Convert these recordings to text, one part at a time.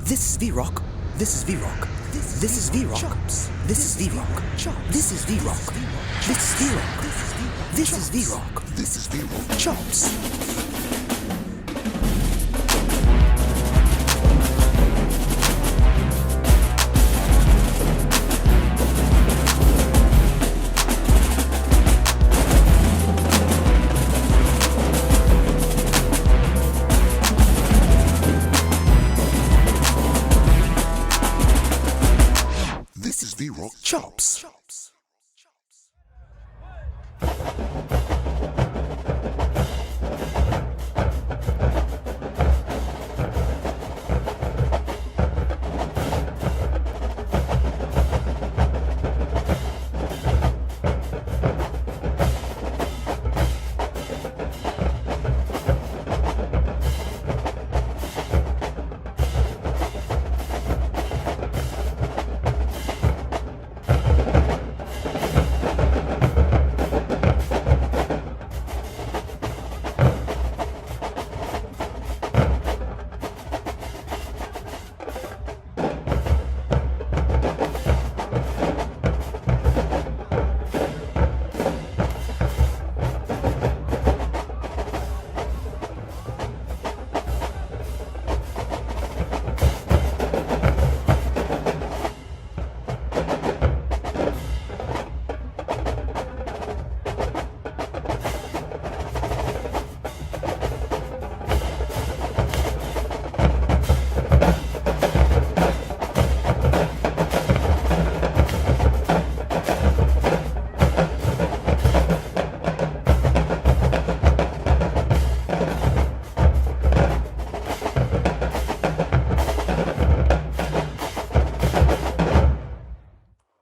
This is VRoc. This is VRoc. This is VRoc. This is VRoc. This is VRoc. This is VRoc. This is VRoc. This is VRoc. Chops. This is VRoc. Chops.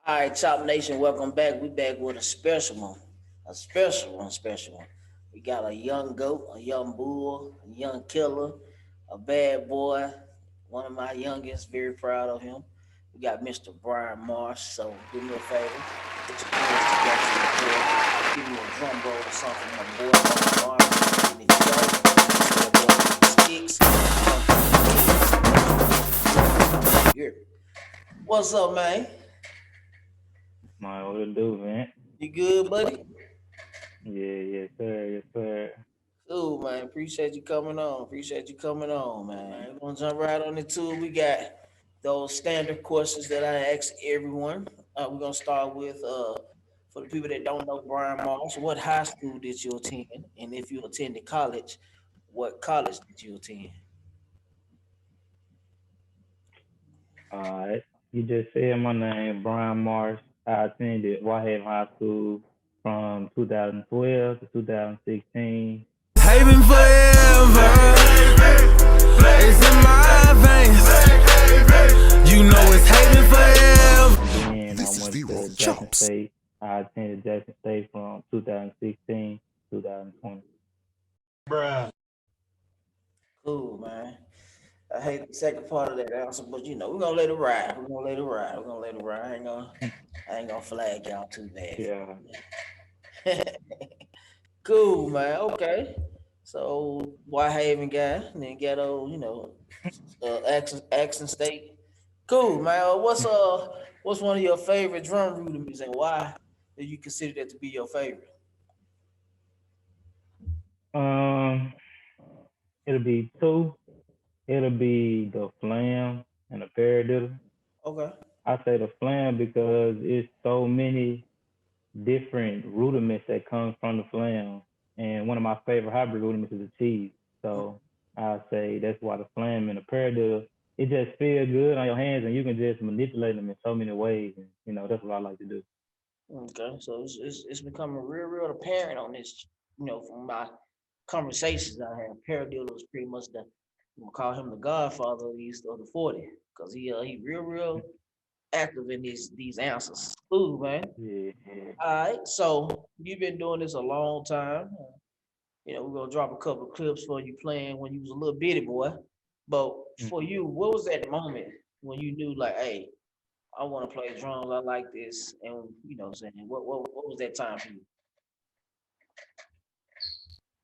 All right, Chop Nation, welcome back. We back with a special one, special one. We got a young goat, a young bull, a young killer, a bad boy, one of my youngest, very proud of him. We got Mr. Brian Marsh, so do me a favor, put your hands together in the floor, give me a drum roll or something, my boy, Marsh, give me the sticks. Yeah. What's up, man? Man, what it do, man? You good, buddy? Yes, sir. Cool, man. Appreciate you coming on. Man. We're gonna jump right on into it. We got those standard questions that I ask everyone. We're gonna start with for the people that don't know Brian Marsh, what high school did you attend? And if you attended college, what college did you attend? Alright. You just said my name, Brian Marsh. I attended Whitehaven High School from 2012 to 2016. Haven forever, it's in my veins. You know it's haven forever. And then I went to Jackson State. I attended Jackson State from 2016 to 2020. Cool, man. I hate the second part of that answer, but we're gonna let it ride. I ain't gonna flag y'all too bad. Yeah. Cool, man. Okay. So Whitehaven guy, and then ghetto, Accent State. Cool, man. What's one of your favorite drum rudiments, and why do you consider that to be your favorite? Um, it'll be two. It'll be the flam and the paradiddle. Okay. I say the flam because it's so many different rudiments that come from the flam. And one of my favorite hybrid rudiments is the cheese. So I say that's why the flam and the paradiddle, it just feels good on your hands and you can just manipulate them in so many ways. And, that's what I like to do. Okay. So it's becoming real apparent on this, from my conversations I have. Paradiddle is pretty much I'm gonna call him the godfather of the 40, because he real active in these answers. Cool, man. Yeah. All right, so you've been doing this a long time. We're gonna drop a couple of clips for you playing when you was a little bitty boy. But for you, what was that moment when you knew, like, hey, I want to play drums, I like this, and what I'm saying, what was that time for you?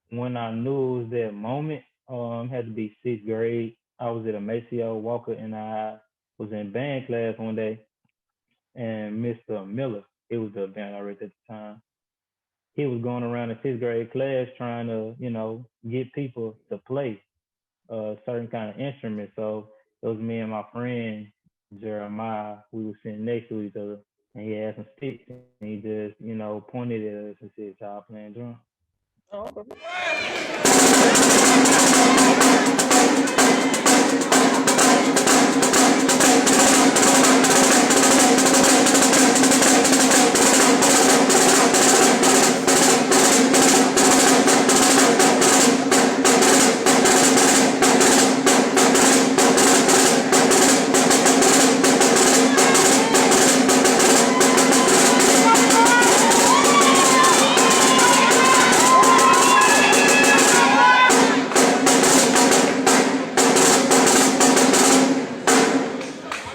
When I knew it was that moment, had to be sixth grade. I was at a Maceo Walker and I was in band class one day and Mr. Miller, it was the band I read at the time. He was going around the fifth grade class trying to, get people to play a certain kind of instrument. So it was me and my friend Jeremiah. We were sitting next to each other, and he had some sticks, and he just, pointed at us and said, "Y'all playing drums." Oh, okay.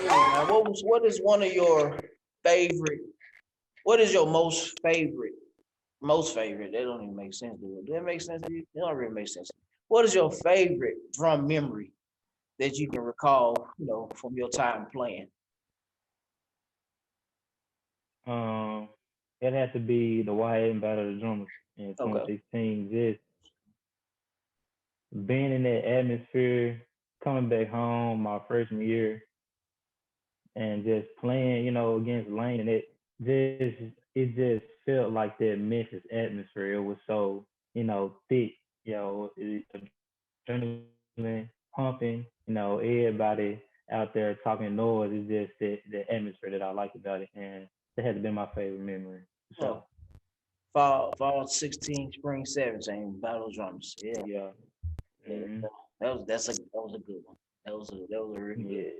Man, what is one of your favorite? What is your most favorite? Most favorite? That don't even make sense. Do that make sense to you? It don't really make sense. What is your favorite drum memory that you can recall? From your time playing. Um, it had to be the Wyatt Battle of the Drummers in Okay. 2016. Just being in that atmosphere, coming back home my freshman year, and just playing, against Lane, and it just felt like that Memphis atmosphere. It was so, thick, adrenaline pumping, everybody out there talking noise. It's just the atmosphere that I liked about it, and that has been my favorite memory. Oh, So fall 16, spring 17, Battle Drums. Yeah, yeah, yeah. hmm That was a good one. That was a really good one. yeah.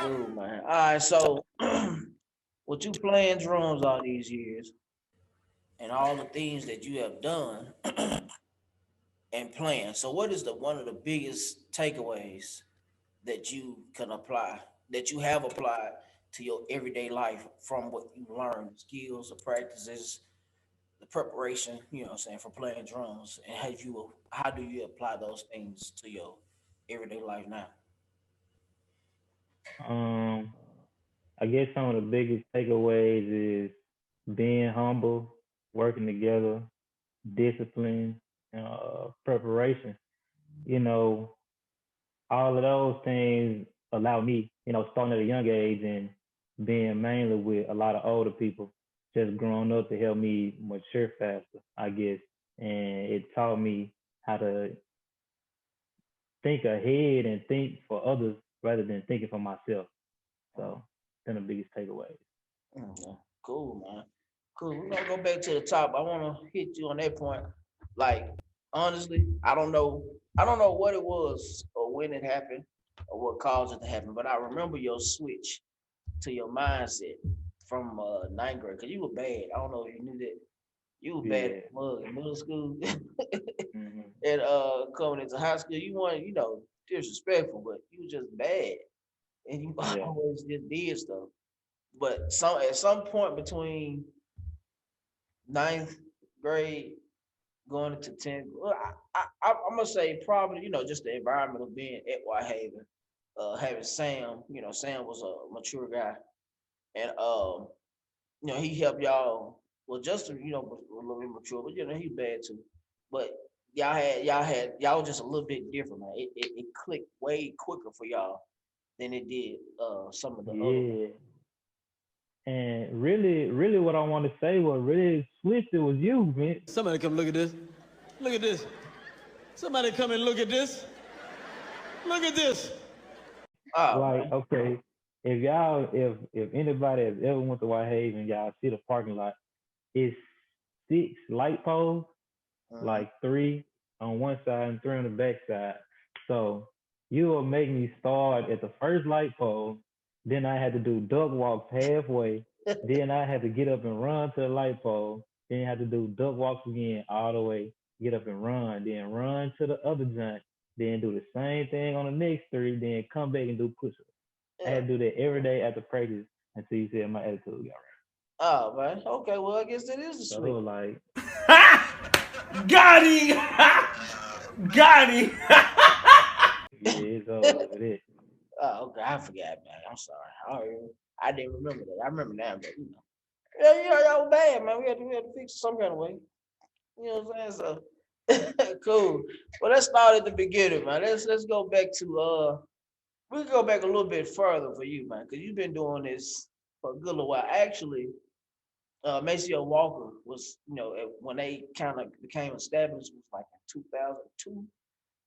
Cool, man. All right, so with you playing drums all these years and all the things that you have done and playing, so what is the one of the biggest takeaways that you can apply, that you have applied to your everyday life from what you learned, skills, the practices, the preparation, what I'm saying, for playing drums, and how do you apply those things to your everyday life now? Um, I guess some of the biggest takeaways is being humble, working together, discipline, preparation. You know, all of those things allow me, starting at a young age and being mainly with a lot of older people, just growing up to help me mature faster, I guess. And it taught me how to think ahead and think for others rather than thinking for myself. So that's the biggest takeaway. Okay. Cool, man. Cool. We're gonna go back to the top. I wanna hit you on that point. Like, honestly, I don't know. I don't know what it was or when it happened or what caused it to happen, but I remember your switch to your mindset from ninth grade. Cause you were bad. I don't know if you knew that. You were bad Yeah. at mug in middle school. Hmm. And coming into high school, you weren't, disrespectful, but you was just bad. And you Yeah. always just did stuff. But at some point between ninth grade going into 10th, well, I'm gonna say probably, just the environment of being at Whitehaven, having Sam, Sam was a mature guy, and he helped y'all. Well, Justin, was a little immature, but he's bad too. But y'all was just a little bit different, man. It clicked way quicker for y'all than it did some of the other. Yeah. And really, really what I want to say was really switched it was you, man. Somebody come look at this. Look at this. Somebody come and look at this. Look at this. Oh Like, man. okay, if anybody has ever went to Whitehaven, y'all see the parking lot, it's 6 light poles, Mhm. like three on one side and three on the back side. So you will make me start at the first light pole. Then I had to do duck walks halfway. Then I had to get up and run to the light pole. Then I had to do duck walks again all the way. Get up and run. Then run to the other jump. Then do the same thing on the next three. Then come back and do push-ups. I Yeah. had to do that every day after practice until you said my attitude got right. Oh man. Okay. Well, I guess that is the So it sweet. was like, Got him! Got him! yeah, it's over with it. Oh, okay. I forgot, man. I'm sorry. I didn't remember that. I remember now, but yeah, that was bad, man. We had to fix it some kind of way. You know what I'm saying? So cool. Well, let's start at the beginning, man. Let's go back to we can go back a little bit further for you, man, because you've been doing this for a good little while. Actually, Maceo Walker was, when they kind of became established, was like in 2002.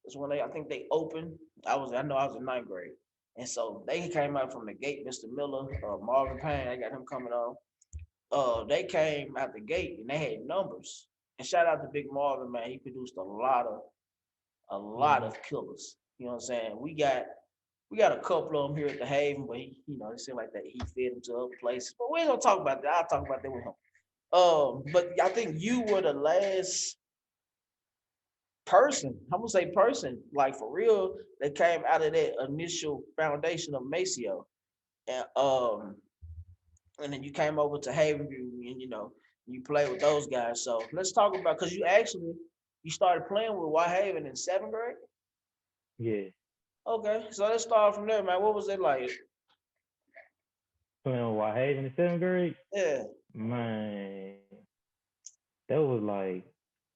Is when I think they opened. I know I was in ninth grade, and so they came out from the gate. Mr. Miller, Marvin Payne, I got him coming on. They came out the gate and they had numbers. And shout out to Big Marvin, man. He produced a lot Mm-hmm. of killers. You know what I'm saying? We got a couple of them here at the Haven, but it seemed like that he fed them to other places. But we ain't gonna talk about that. I'll talk about that with him. But I think you were the last person, I'm gonna say person, like for real, that came out of that initial foundation of Maceo. And then you came over to Havenview and you played with those guys. So let's talk about because you started playing with White Haven in seventh grade. Yeah. Okay, so let's start from there, man. What was it like? Playing with White Haven in seventh grade, Yeah, man, that was like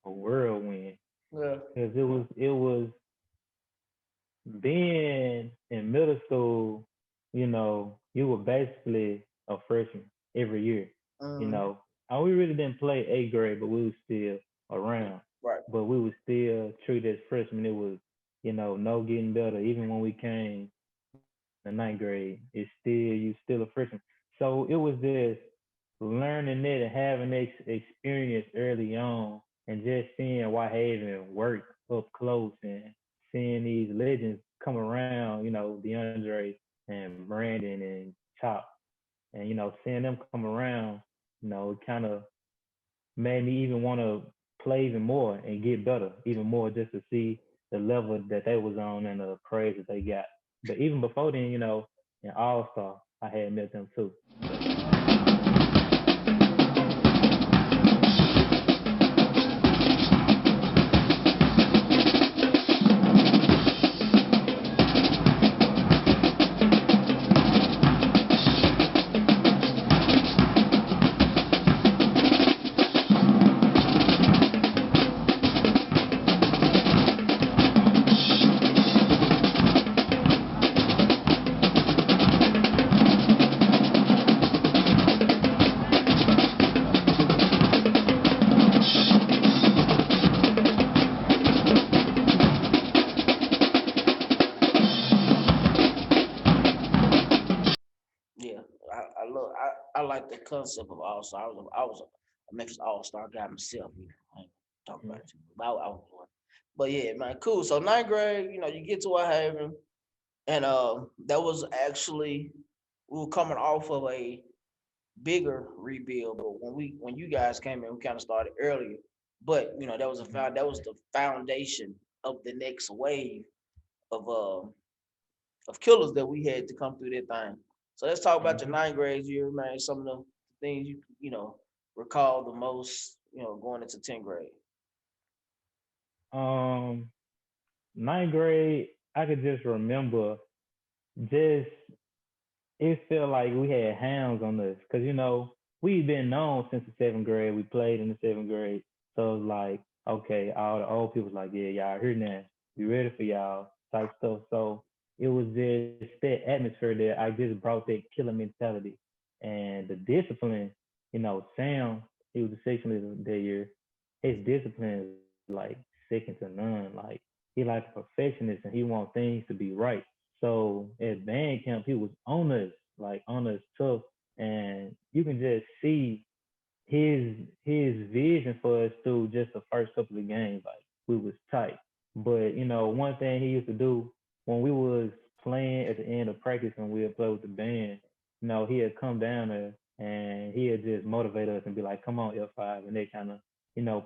a whirlwind. yeah. Cause it was being in middle school, you were basically a freshman every year. You Mm, know, and we really didn't play eighth grade, but we were still around. right. But we were still treated as freshmen. It was, no getting better. Even when we came the ninth grade, it's still you still a freshman. So it was just learning it and having experience early on, and just seeing Whitehaven work up close and seeing these legends come around. DeAndre and Brandon and Chop, and seeing them come around. It kind of made me even want to play even more and get better even more just to see the level that they was on and the praise that they got. But even before then, in All Star, I had met them too. So Yeah, I like the concept of all star. I was a Memphis All Star guy myself. I ain't talk about it too much, but I was one. But yeah, man, cool. So ninth grade, you get to White Haven, and that was actually we were coming off of a bigger rebuild. But when you guys came in, we kind of started earlier. But that was the foundation of the next wave of killers that we had to come through that thing. So let's talk about your hmm ninth grade year, man. Some of the things recall the most, going into 10th grade. um, ninth grade, I could just remember just it felt like we had hounds on us because we've been known since the seventh grade. We played in the seventh grade, so it's like okay, all the old people's like, yeah, y'all here now, we ready for y'all type stuff. So it was just that atmosphere that I just brought that killer mentality and the discipline. Sam, he was the sixth that year. His discipline is like second to none. Like he like a perfectionist and he want things to be right. So at band camp, he was on us, like on us tough, and you can just see his his vision for us through just the first couple of games. Like we was tight, but one thing he used to do when we practice and we'll play with the band, he'd come down there and he'd just motivate us and be like, "Come on, F5," and they kind of,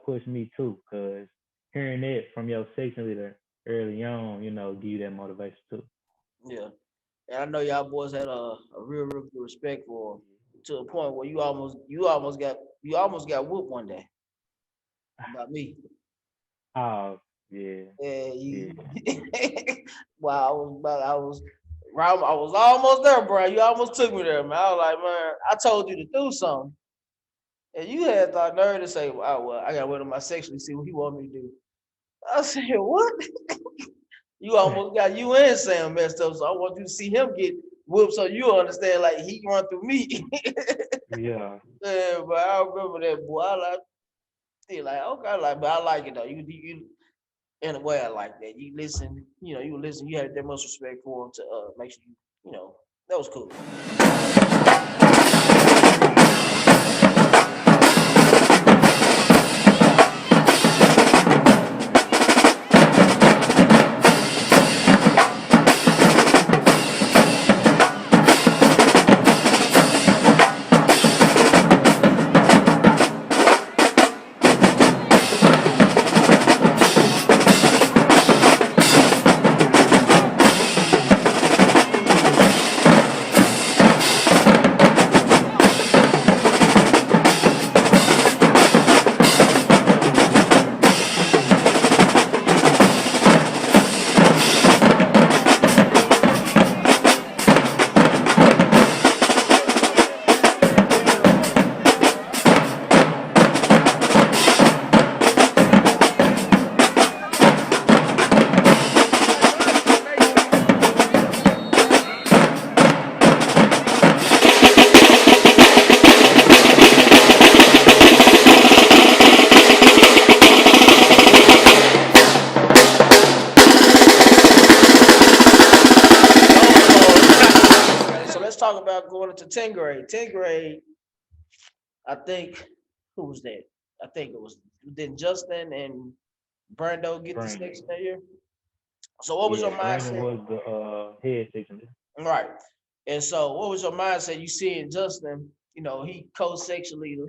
push me too, cause hearing it from your section leader early on, give you that motivation too. Yeah. And I know y'all boys had a real good respect for him to a point where you almost got whooped one day by me. Oh, yeah, Yeah, yeah, you. Wow, I was almost there, bro. You almost took me there, man. I was like, man, I told you to do something, and you had the nerve to say, well, I gotta wait on my section to see what he want me to do." I said, "What?" You almost got you and Sam messed up, so I want you to see him get whooped so you understand like he run through me. yeah. Yeah, but I remember that boy. I like he like okay, but I like it though. You in a way I like that. You listen, you listen, you had that much respect for him to make sure that was cool. Okay, so let's talk about going into 10th grade. 10th grade, I think who was that? I think it was did Justin and Brando get the Brandon. section that year? So what was your Yeah, Brandon mindset? was the head section leader. Right. And so what was your mindset? You seeing Justin, he co-section leader.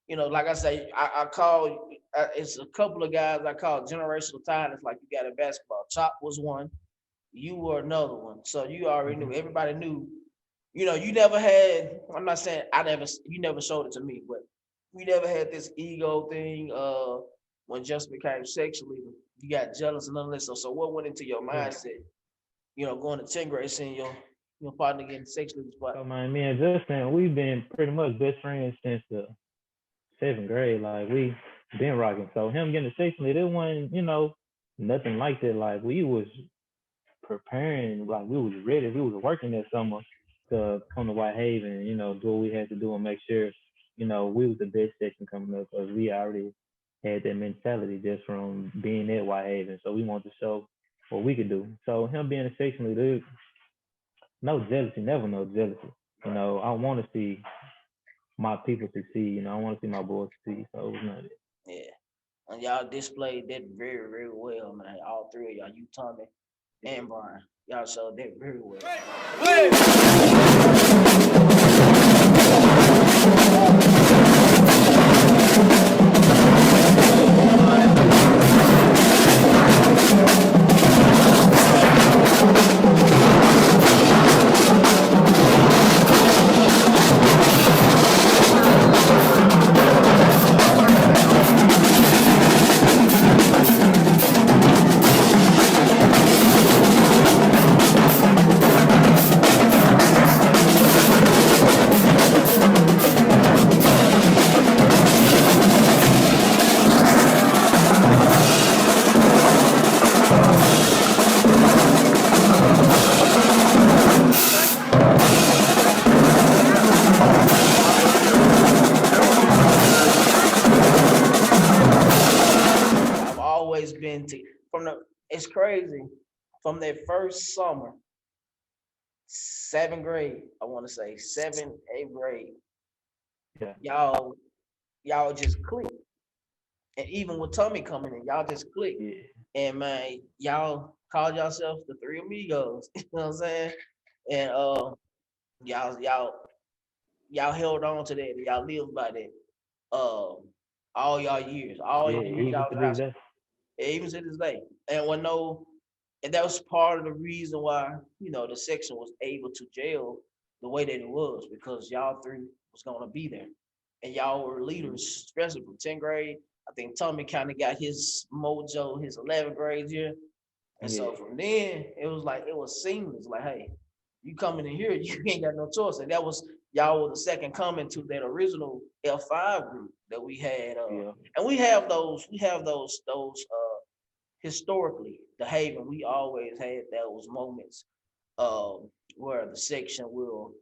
Like I say, I call it's a couple of guys I call generational talents like you got in basketball. Chop was one, you were another one. So you already knew, Hmm. everybody knew, you never had, I'm not saying you never showed it to me, but we never had this ego thing when Justin became section leader. You got jealous and none of this. So what went into your Yeah. mindset, going to 10th grade, seeing your partner getting section leader spot? So man, me and Justin, we've been pretty much best friends since the 7th grade. Like we been rocking. So him getting the section leader, it wasn't, nothing like that. Like we was preparing, like we was ready. We was working that summer to come to Whitehaven, do what we had to do and make sure, we was the best section coming up because we already had that mentality just from being at Whitehaven. So we wanted to show what we could do. So him being a section leader, no jealousy, never no jealousy. I want to see my people succeed. I want to see my boys succeed. So it was nothing. Yeah. And y'all displayed that very well, man. All three of y'all, you, Tommy, and Brian. Y'all showed that very well. I've always been to from the. It's crazy from that first summer, 7th grade. I want to say 7th, 8th grade. Yeah. Y'all just click. And even with Tommy coming in, y'all just click. Yeah. And man, y'all called yourself the Three Amigos. You know what I'm saying? and y'all y'all held on to that. Y'all lived by that. All y'all years, all Yeah, years even y'all to was in high this school, day. even to this day. And and that was part of the reason why the section was able to jail the way that it was because y'all three was gonna be there, and y'all were leaders, especially from 10th grade. I think Tommy kind of got his mojo his 11th grade year, and Yeah. so from then it was like it was seamless. Like, hey, you coming in here, you ain't got no choice. And that was y'all were the second coming to that original L5 group that we had. Yeah. And we have those historically, the Haven, we always had those moments where the section will,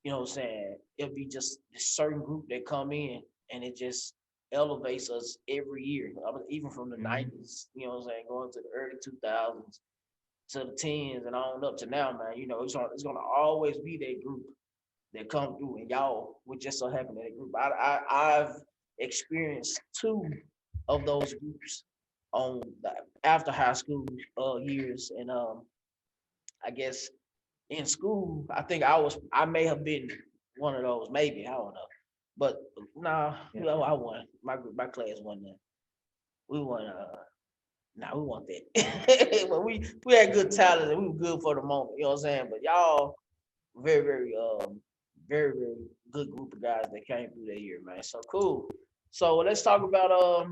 what I'm saying, it'll be just a certain group that come in and it just elevates us every year. I mean, even from the Mm-hmm. 90s, what I'm saying, going to the early 2000s to the tens and on up to now, man. It's gonna always be that group that come through, and y'all would just so happen in that group. I've experienced two of those groups on the after high school years, and I guess in school, I may have been one of those, maybe I don't know, but nah, Yeah. I won. My class won that. We won. Nah, we want that. But we had good talent and we were good for the moment. You know what I'm saying? But y'all very, very, very good group of guys that came through that year, man. So cool. So let's talk about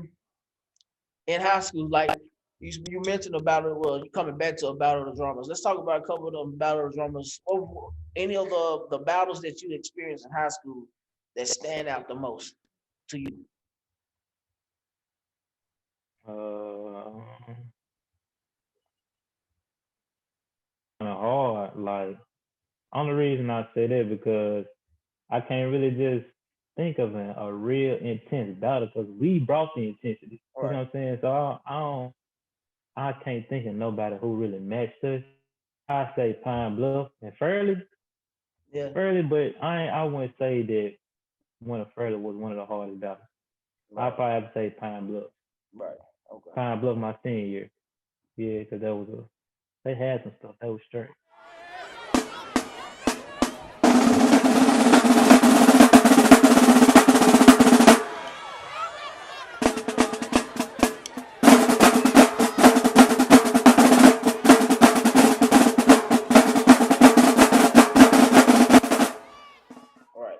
in high school, like you mentioned about it. Well, you coming back to a battle of the drummers. Let's talk about a couple of the battle of the drummers. Any of the battles that you experienced in high school that stand out the most to you? Uh, kind of hard. Like, only reason I say that because I can't really just think of a real intense battle because we brought the intensity. All You know right. what I'm saying? So I can't think of nobody who really matched us. I say Pine Bluff and Yeah. Fairly, but I wouldn't say that one of Fairly was one of the hardest battles. I Right. probably have to say Pine Bluff. Right. Okay. Pine Bluff my senior year. Yeah, because they had some stuff that was straight. All right.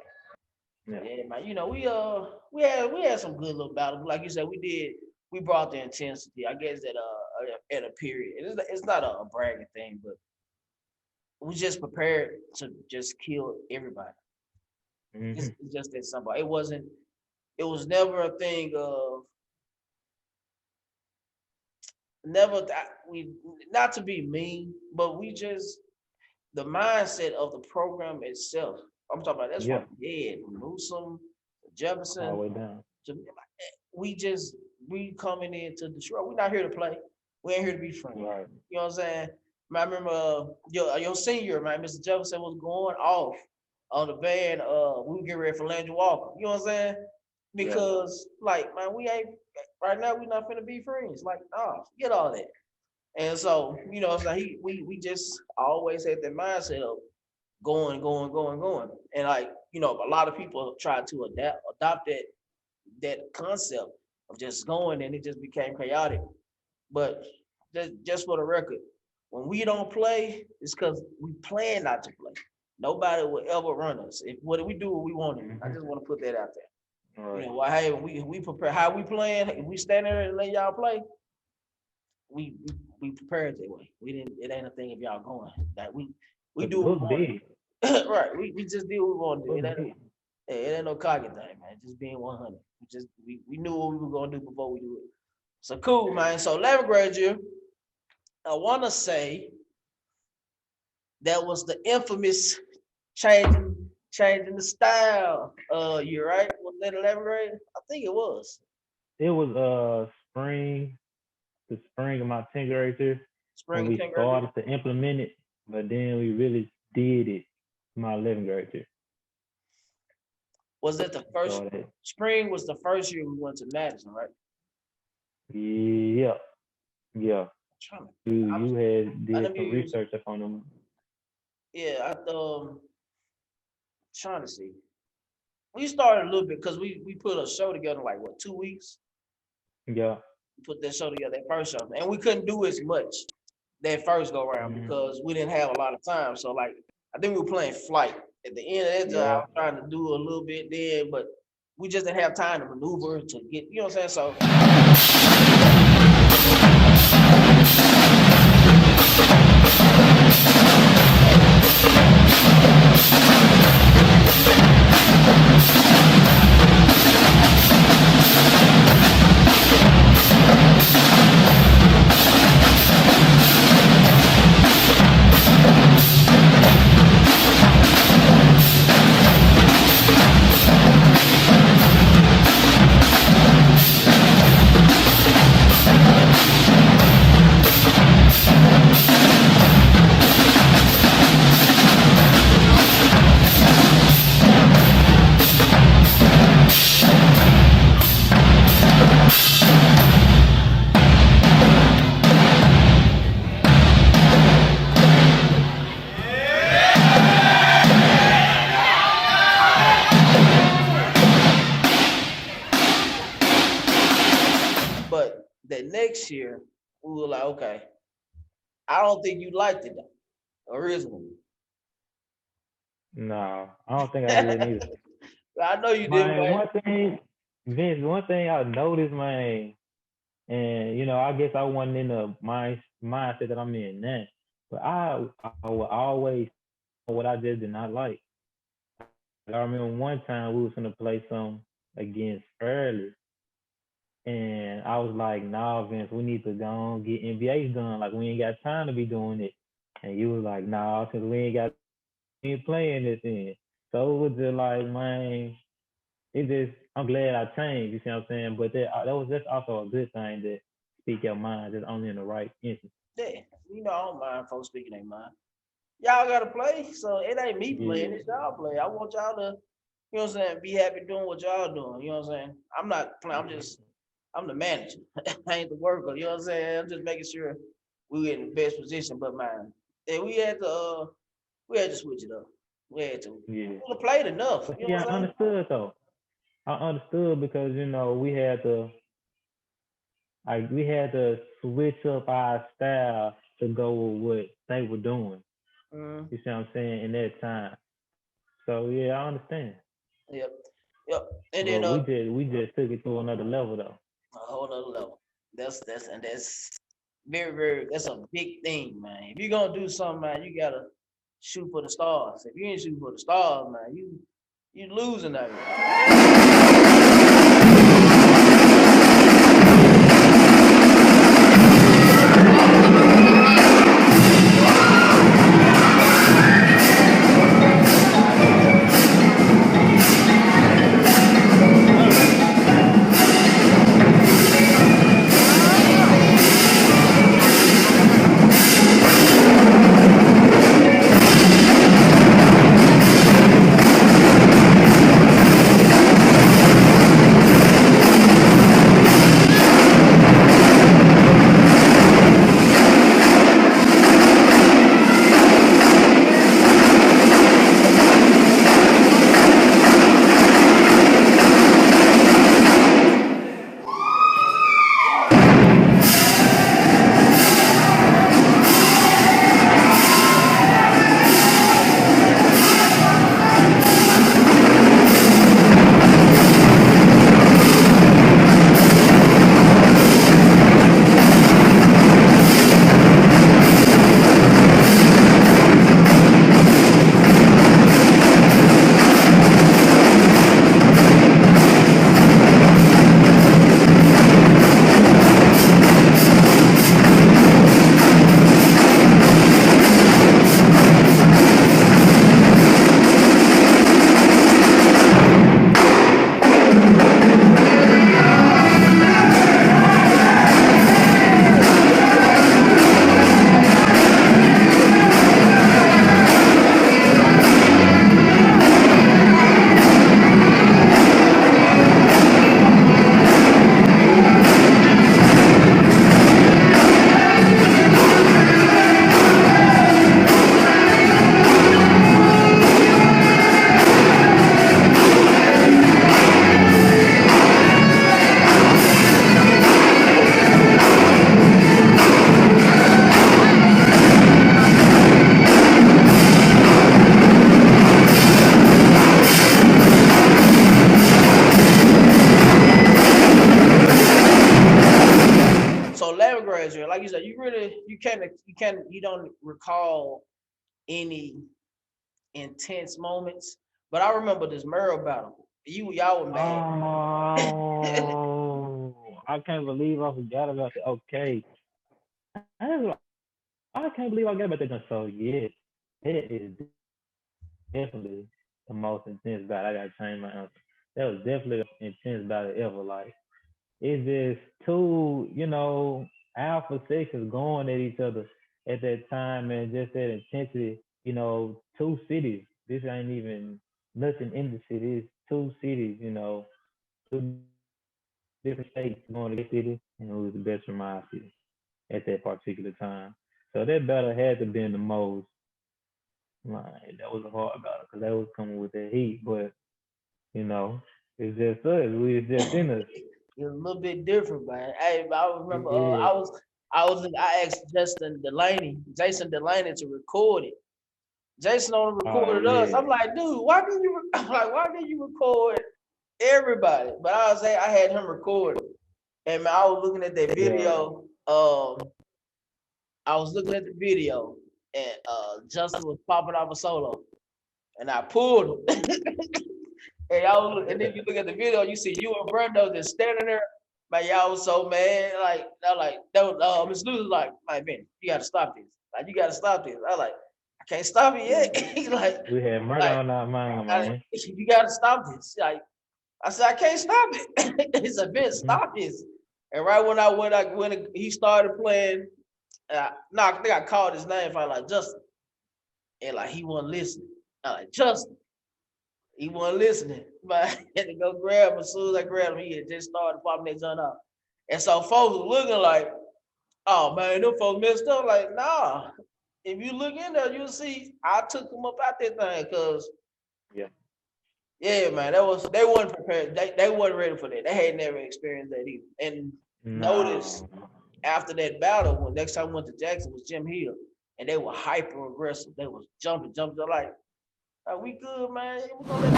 Yeah. Yeah, man. We had some good little battles. Like you said, we brought the intensity. I guess that at a period. It's not a bragging thing, but we just prepared to just kill everybody. Hmm. It's just that simple. It wasn't. It was never a thing of never that we not to be mean, but we just the mindset of the program itself. I'm talking about that's Yeah. from Ed, Newsom, All Jefferson. the way down. We just we coming in to destroy. We're not here to play. We ain't here to be friends. Right. You know what I'm saying? I remember your senior, man, Mr. Jefferson was going off on the band. We were getting ready for Landry Walker. You know what I'm saying? Yeah. Because like, man, we ain't right now. We not finna be friends. Like, nah, get all that. And so, it's like we just always had that mindset of going, going, going, going. And like, a lot of people try to adopt that concept of just going, and it just became chaotic. But just for the record, when we don't play, it's because we plan not to play. Nobody will ever run us. If what we do, what we want to do. I Hmm. just want to put that out there. Right. Well, hey, we prepare how we playing. If we stand there and let y'all play, we prepared that way. We didn't. It ain't a thing if y'all going. That we Cause do what we book want big. to do. Right. We just do what we want to do. Book big. It ain't no cocky thing, man. Just being 100. We knew what we were gonna do before we do it. So cool, man. So 11th grade year, I want to say that was the infamous changing the style. Year, right? Was that 11th grade? I think it was It was spring, the spring of my 10th grade year when spring of we 10th grade year. started to implement it, but then we really did it my 11th grade year. Was it the first Started. spring? Was the first year we went to Madison, right? Yeah. Yeah. I'm trying to think. You had I did know some you. research up on them. Yeah, trying to see. We started a little bit because we put a show together in like what 2 weeks. Yeah. We put that show together, that first show, and we couldn't do as much that first go around Mhm. because we didn't have a lot of time. So like I think we were playing Flight at the end of that job. I Yeah. was trying to do a little bit then, but we just didn't have time to maneuver to get. You know what I'm saying? So but the next year we were like, okay, I don't think you liked it though, originally. No, I don't think I did neither. I know you didn't, Man, man. one thing, Vince, one thing I noticed, man, and I guess I wasn't in the mindset that I'm in now, but I would always know what I just did not like. I remember one time we was gonna play some against early, and I was like, "Nah, Vince, we need to go and get NBA's done. Like we ain't got time to be doing it." And you was like, "Nah, cause we ain't playing this in." So it was just like, man, it just I'm glad I changed. You see what I'm saying? But that's also a good thing to speak your mind, just only in the right instance. Yeah, I don't mind folks speaking their mind. Y'all gotta play, so it ain't me playing, Yeah, it's y'all play. I want y'all to, be happy doing what y'all doing. You know what I'm saying? I'm not playing, I'm the manager. I ain't the worker, you know what I'm saying? I'm just making sure we in the best position. But man, and we had to switch it up. We had to. yeah. We played enough, But you know yeah, what I I'm saying? understood though. I understood because we had to switch up our style to go with what they were doing. Mm, You see what I'm saying in that time. So yeah, I understand. yep, yep. And then But we just took it to another level though. a whole nother level. That's very, very, that's a big thing, man. If you're gonna do something, man, you gotta shoot for the stars. If you ain't shooting for the stars, man, you losing out here. you don't recall any intense moments. But I remember this Merle battle. Y'all were mad. Oh, I can't believe I forgot about that. Okay. I can't believe I forgot about that. So yeah, it is definitely the most intense battle. I gotta change my answer. That was definitely the most intense battle ever. Like it's just two, alpha sections going at each other at that time, and just that intensity. Two cities. This ain't even nothing in the city. It's two cities. Two different states going to get city, and who was the best from my city at that particular time. So that battle had to been the most. Like that was a hard battle because they was coming with that heat, but you know, it's just us. We was just in us. It was a little bit different, man. I remember Yeah. I asked Jason Delaney to record it. Jason only Oh recorded us. yeah. I'm like, dude, why did you? I'm like, why did you record everybody? But I had him record it, and man, I was looking at that Yeah. video. I was looking at the video, and Justin was popping off a solo, and I pulled him. And then you look at the video, you see you and Brando just standing there. Like y'all was so mad. Like I like that was Miss Lou was like, my man, you gotta stop this. Like you gotta stop this. I like, I can't stop it yet. He's We had murder like on our mind, man. you gotta stop this. Like I said, I can't stop it. It's a bit Hmm. stop this. And right when he started playing, no, I think I called his name. I like Justin, and like he wasn't listening. I like Justin. He wasn't listening, but I had to go grab him. As soon as I grabbed him, he had just started popping that gun up. And so folks were looking like, oh man, them folks messed up. Like, nah. If you look in there, you'll see I took them up out that thing because Yeah. yeah, man, they weren't prepared. They weren't ready for that. They had never experienced that either. And notice No. after that battle, when next time we went to Jackson was Jim Hill, and they were hyper aggressive. They was jumping. They're like, are we good, man? We gonna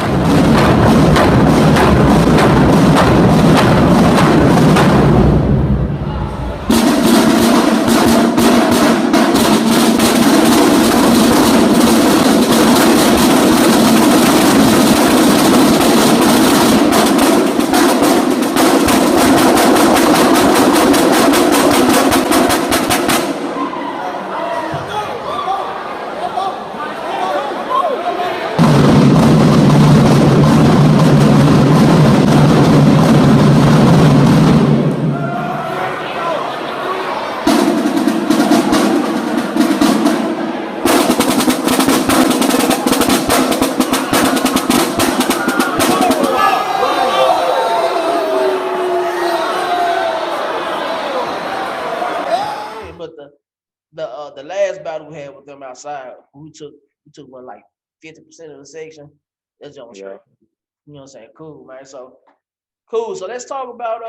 but the last battle we had with them outside, we took what like 50% of the section. That's on Yeah. straight. You know what I'm saying? Cool, man. So cool. So let's talk about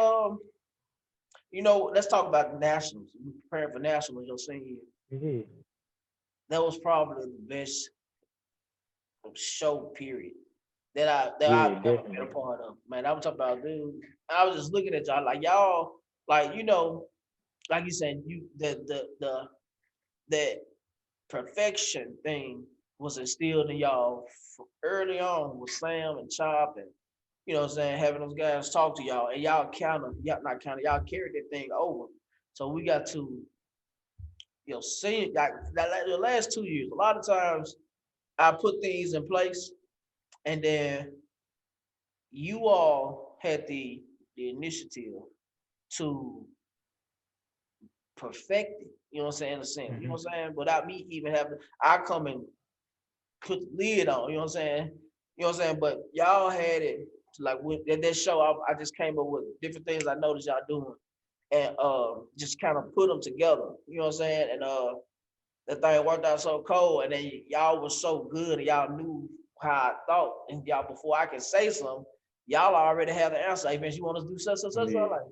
let's talk about the nationals. We preparing for nationals your senior year. Yeah. That was probably the best show period that Yeah. I've ever been a Definitely. part of. Man, I'm talking about dude. I was just looking at y'all like like like you said, that perfection thing was instilled in y'all early on with Sam and Chop and you know what I'm saying, having those guys talk to y'all and y'all not y'all carried that thing over. So we got to, see like the last 2 years, a lot of times I put things in place and then you all had the initiative to perfect it. You know what I'm saying? In a sense, you know Hmm. what I'm saying? Without me even having, I come and put the lid on. You know what I'm saying? You know what I'm saying? But y'all had it like with that show. I just came up with different things I noticed y'all doing, and just kind of put them together. You know what I'm saying? And that thing worked out so cold, and then y'all was so good, and y'all knew how I thought, and y'all before I can say something, y'all already have the answer. Hey, man, you want us to do such, such, such? I'm Yeah. like,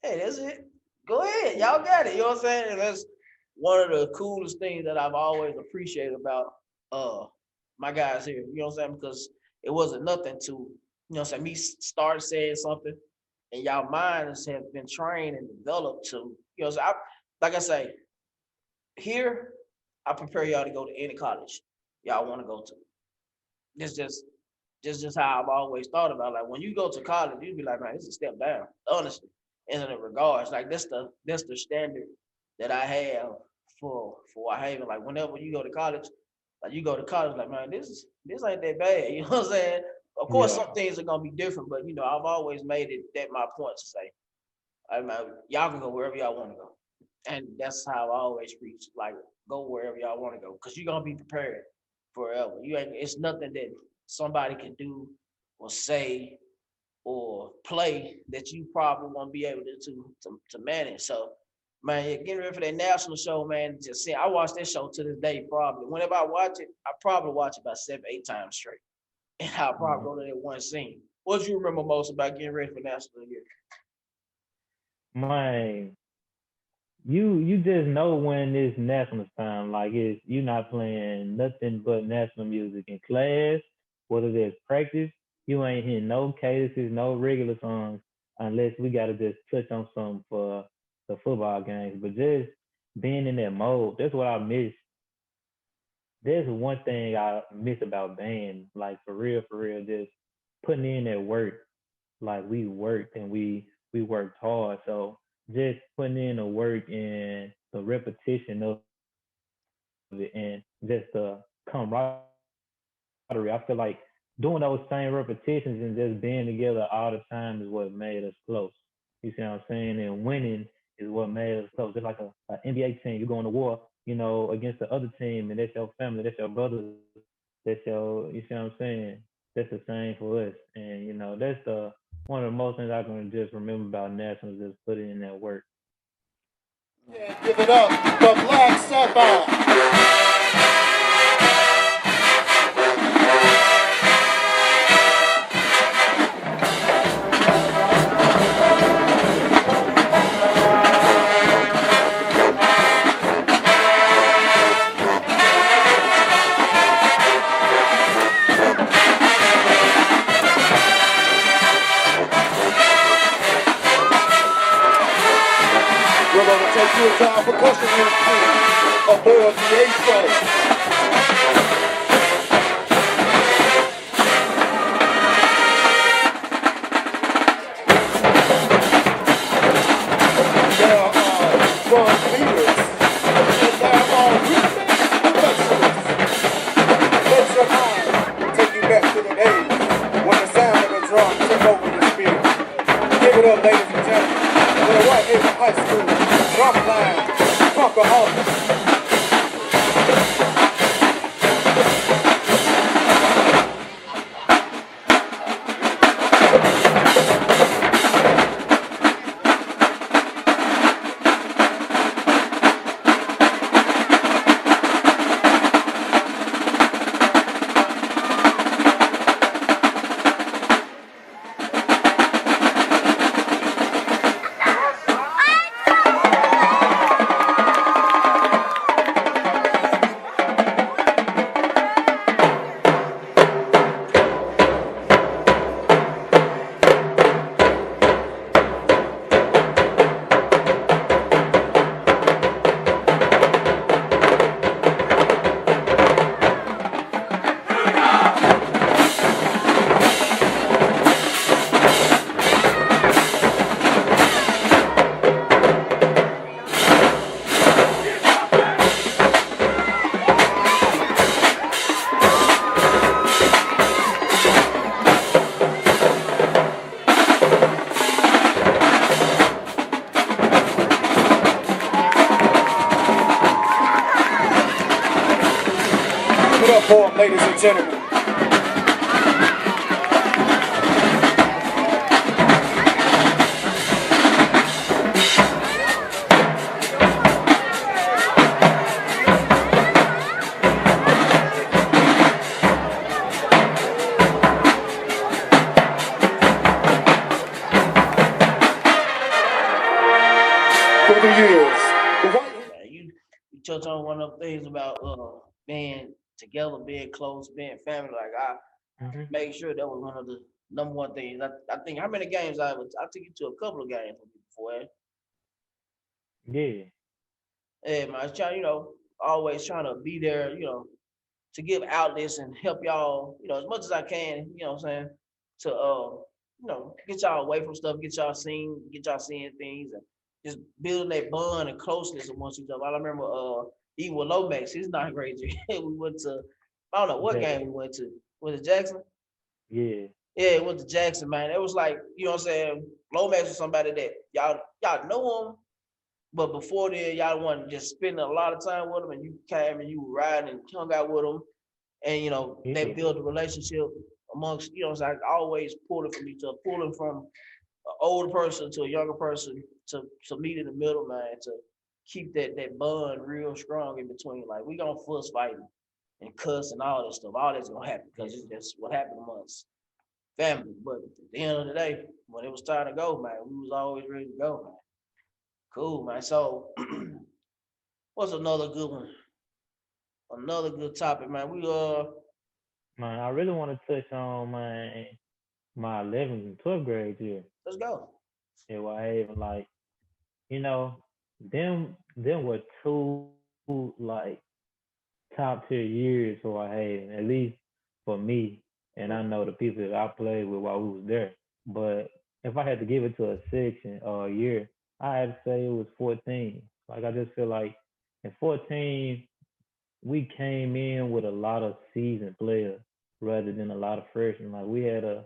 hey, that's it. Go ahead, y'all got it. You know what I'm saying? And that's one of the coolest things that I've always appreciated about uh my guys here. You know what I'm saying? Because it wasn't nothing to, what I'm saying, me start saying something, and y'all minds have been trained and developed to, like I say, here, I prepare y'all to go to any college y'all want to go to. This just how I've always thought about. Like when you go to college, you be like, man, this is a step down. Honestly, in the regards, like that's the standard that I have for Whitehaven. Like whenever you go to college, like man, this ain't that bad. You know what I'm saying? Of course, Yeah. some things are gonna be different, but I've always made it that my point to say, I mean, y'all can go wherever y'all want to go, and that's how I always preach. Like go wherever y'all want to go, cause you're gonna be prepared forever. You ain't. It's nothing that somebody can do or say or play that you probably won't be able to manage. So, man, yeah, getting ready for that national show, man. Just saying, I watch that show to this day. Probably whenever I watch it, I probably watch it about 7, 8 times straight, and I'll probably go to that one scene. What do you remember most about getting ready for national year? Man, you just know when it's national time. Like you're not playing nothing but national music in class, whether there's practice. You ain't hearing no cadences, no regular songs, unless we gotta just touch on something for the football games. But just being in that mode, that's what I miss. There's one thing I miss about band, like for real, just putting in that work. Like we worked and we worked hard. So just putting in the work and the repetition of it and just the camaraderie. I feel like doing those same repetitions and just being together all the time is what made us close. You see what I'm saying? And winning is what made us close. Just like a NBA team, you go into war, against the other team, and that's your family, that's your brothers, that's your, you see what I'm saying? That's the same for us. And, that's one of the most things I can just remember about Nationals is putting in that work. Yeah, give it up for Black Sabbath. We're going to take you into our percussion routine aboard the A-Show. There are world leaders, and there are rhythm professionals. Let your mind take you back to the days when the sound of the drum took over the spirit. Give it up, ladies and gentlemen, to the Whitehaven High School drum line, Punkaholics. Give it up for them, ladies and gentlemen. For the years, the White Man, you touch on one of the things about being together, being close, being family. Like I Hmm. made sure that was one of the number one things. I think how many games I took you to a couple of games before. Yeah. Yeah, man, I was trying, always trying to be there, to give outlets and help y'all, as much as I can, what I'm saying, to get y'all away from stuff, get y'all seeing things and just building that bond and closeness amongst each other. I remember even with Lomax, he's not crazy. We went to I don't know what Jackson. game we went to. Was it Jackson? Yeah. Yeah, it went to Jackson, man. It was like, what I'm saying, Lomax was somebody that y'all know him, but before then, y'all wasn't just spending a lot of time with him, and you came and you were riding and hung out with him, and they Yeah. built a relationship amongst, so I always pulling from each other, pulling from an older person to a younger person to meet in the middle, man, to keep that bond real strong in between. Like we gonna fuss fight and cuss and all that stuff. All that's gonna happen because it's just what happened amongst family. But at the end of the day, when it was time to go, man, we was always ready to go, man. Cool, man. So what's another good one? Another good topic, man. Man, I really want to touch on my 11th and 12th grade year. Let's go. Yeah, well, I even like, you know, them were two like top tier years for I had, at least for me. And I know the people that I played with while we was there. But if I had to give it to a section or a year, I had to say it was 14. Like I just feel like in 14 we came in with a lot of seasoned players rather than a lot of freshmen. Like we had a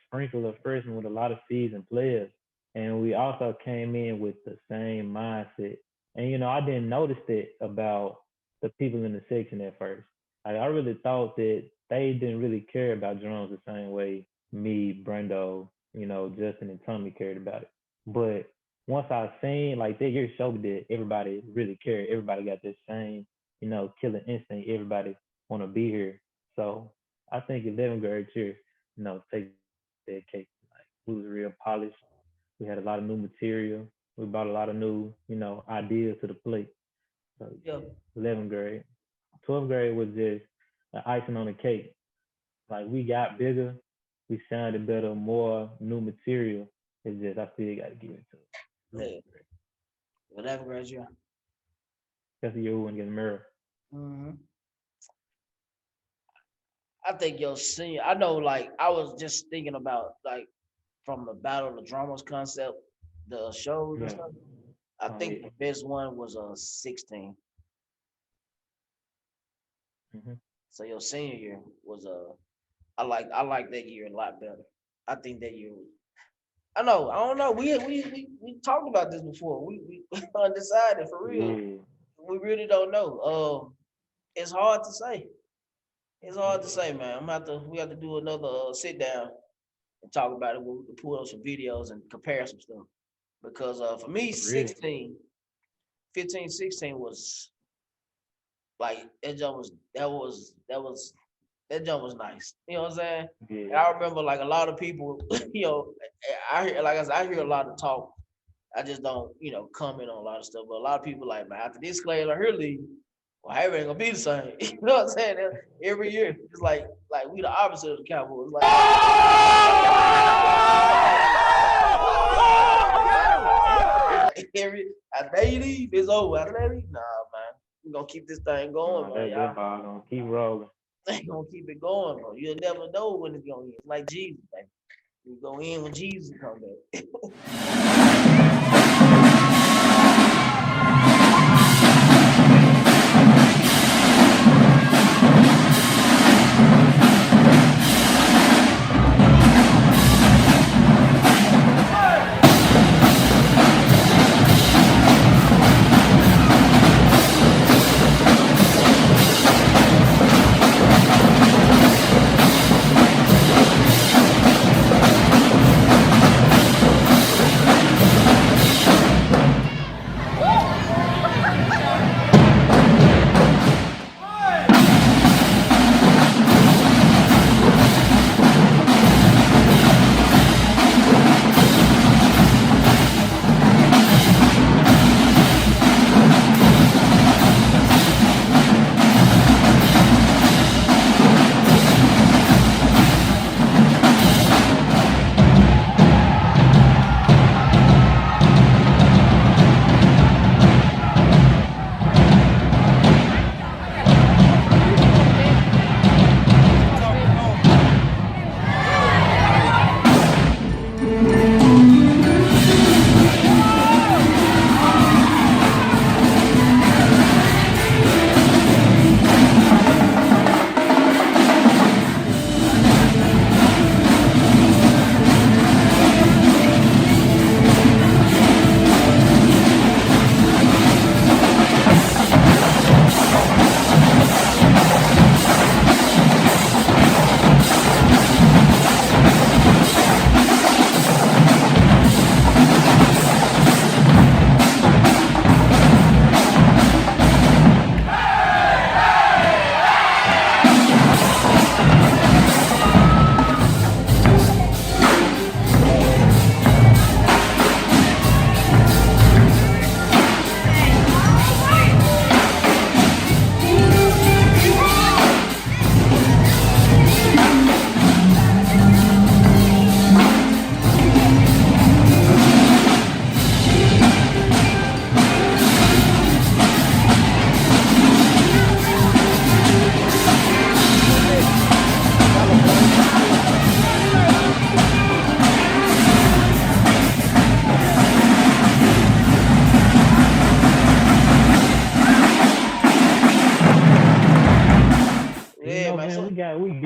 sprinkle of freshmen with a lot of seasoned players, and we also came in with the same mindset. And I didn't notice that about the people in the section at first. Like I really thought that they didn't really care about drums the same way me, Brendo, Justin and Tommy cared about it. But once I seen like that year showed that everybody really cared. Everybody got this same killer instinct. Everybody want to be here. So I think 11th grade year, take that cake. Like we was real polished. We had a lot of new material. We brought a lot of new, ideas to the plate. So Yeah. 11th grade, 12th grade was just icing on the cake. Like we got bigger, we sounded better, more new material. It's just I still got to give it to it. Yeah. 11th grade year. That's the year we went to get married. Mm-hmm. I think your senior. I know, like I was just thinking about like from the Battle of the Drummers concept, the shows and Yeah. stuff. I Oh, think yeah. the best one was 16. Hmm. So your senior year was I like that year a lot better. I think that year. I know. I don't know. We talked about this before. We undecided for real. Yeah. We really don't know. It's hard to say. It's hard to say, man. We have to do another sit down and talk about it. We can pull up some videos and compare some stuff. Because for me, Really? 15, 16 was like that jump was nice. You know what I'm saying? And Yeah. I remember like a lot of people, I hear a lot of talk. I just don't, comment on a lot of stuff. But a lot of people like, man, after this class, I hear leave, well, Harry ain't gonna be the same. You know what I'm saying? Every year, it's like we the opposite of the Cowboys. Like every after they leave, it's over. After they leave, nah, man, we gonna keep this thing going, man. That Y'all ball gonna keep rolling. they gonna keep it going, bro. You'll never know when it's gonna end. It's like Jesus, man. You go in when Jesus come back.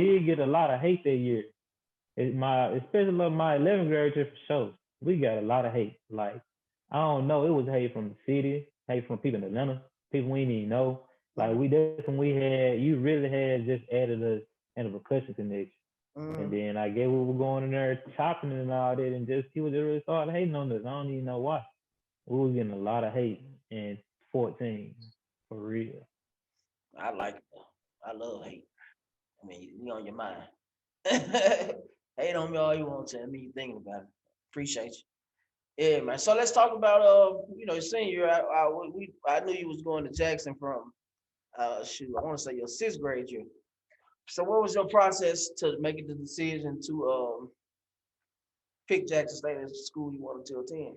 did get a lot of hate that year. Especially my 11th grade year for sure. We got a lot of hate. Like, I don't know, it was hate from the city, hate from people in Atlanta, people we didn't even know. Like, that's when you really had just added us in a percussion connection. And then I guess we were going in there chopping and all that, and just people just really started hating on us. I don't even know why. We was getting a lot of hate in 14, for real. I like it though. I love hate. I mean, we on your mind. Hate on me all you want to. I mean, you thinking about it. Appreciate you. Yeah, man. So let's talk about your senior year. I knew you was going to Jackson from shoot, I want to say your 6th grade year. So what was your process to making the decision to pick Jackson State as the school you wanted to attend?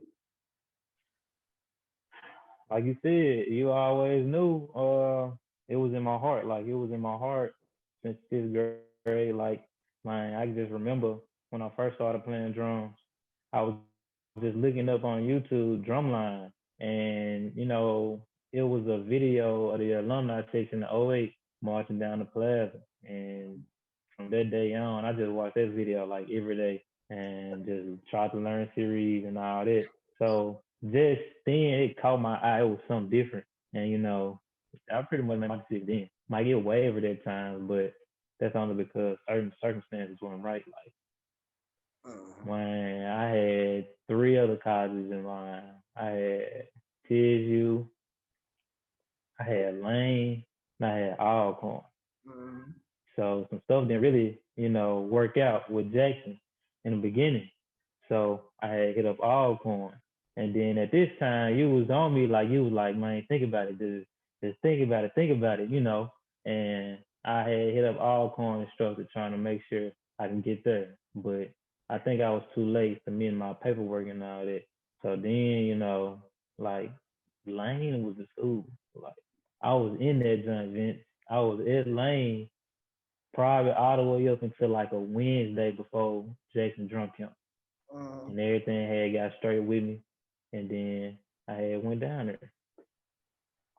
Like you said, you always knew it was in my heart. Like, it was in my heart since 5th grade. Like, man, I just remember when I first started playing drums, I was just looking up on YouTube drumline, and it was a video of the alumni section in '08 marching down the plaza. And from that day on, I just watched that video like every day and just tried to learn series and all that. So just then it caught my eye. It was something different. And I pretty much made my decision then. Might get wavered at times, but that's only because certain circumstances weren't right. Like, when I had 3 other colleges in mind. I had TSU, I had Lane, and I had Alcorn. So some stuff didn't really, work out with Jackson in the beginning. So I had hit up Alcorn. And then at this time, you was on me like, man, think about it, just think about it, And I had hit up Alcorn instructor trying to make sure I can get there. But I think I was too late to me and my paperwork and all that. So then, like, Lane was the school. Like, I was in that joint event. I was at Lane probably all the way up until like a Wednesday before Jackson drum camp. And everything had got straight with me. And then I had went down there.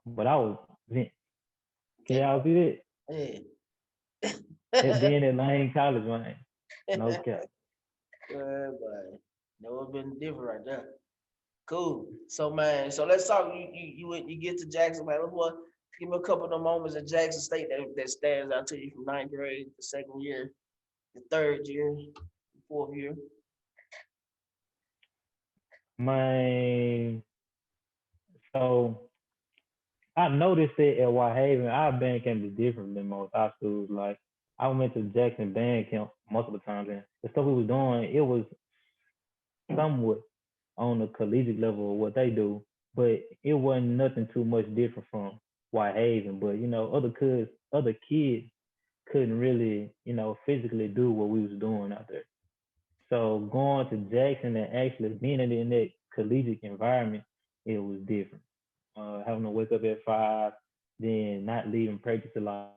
But I was Vince. Can y'all see that? Yeah. And then at Lane College, man. No cap. But that would have been different right there. Cool. So man, let's talk. You get to Jackson, man. Give me a couple of the moments at Jackson State that stands out to you from 9th grade, the 2nd year, the 3rd year, the 4th year. Man, so I noticed it at Whitehaven. Our band camp is different than most high schools. Like, I went to Jackson band camp multiple times, and the stuff we was doing, it was somewhat on the collegiate level of what they do, but it wasn't nothing too much different from Whitehaven. But other kids couldn't really, physically do what we was doing out there. So going to Jackson and actually being in that collegiate environment, it was different. Having to wake up at 5, then not leaving practice a lot,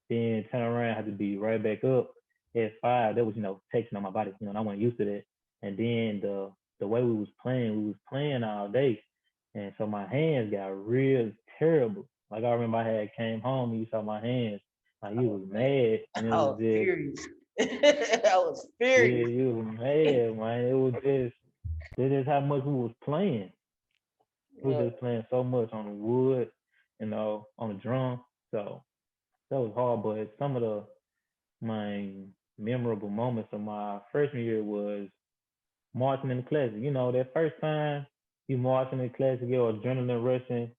then turn around, have to be right back up at 5. That was, taxing on my body, and I wasn't used to that. And then the way we was playing all day. And so my hands got real terrible. Like, I remember I had came home and you saw my hands, like, you was mad. And it was furious. I was furious. Yeah, you was mad, man. It was just how much we was playing. We was just playing so much on the wood, on the drum. So that was hard. But some of my memorable moments of my freshman year was marching in the classic. That first time you marching in the classic, your adrenaline rushing.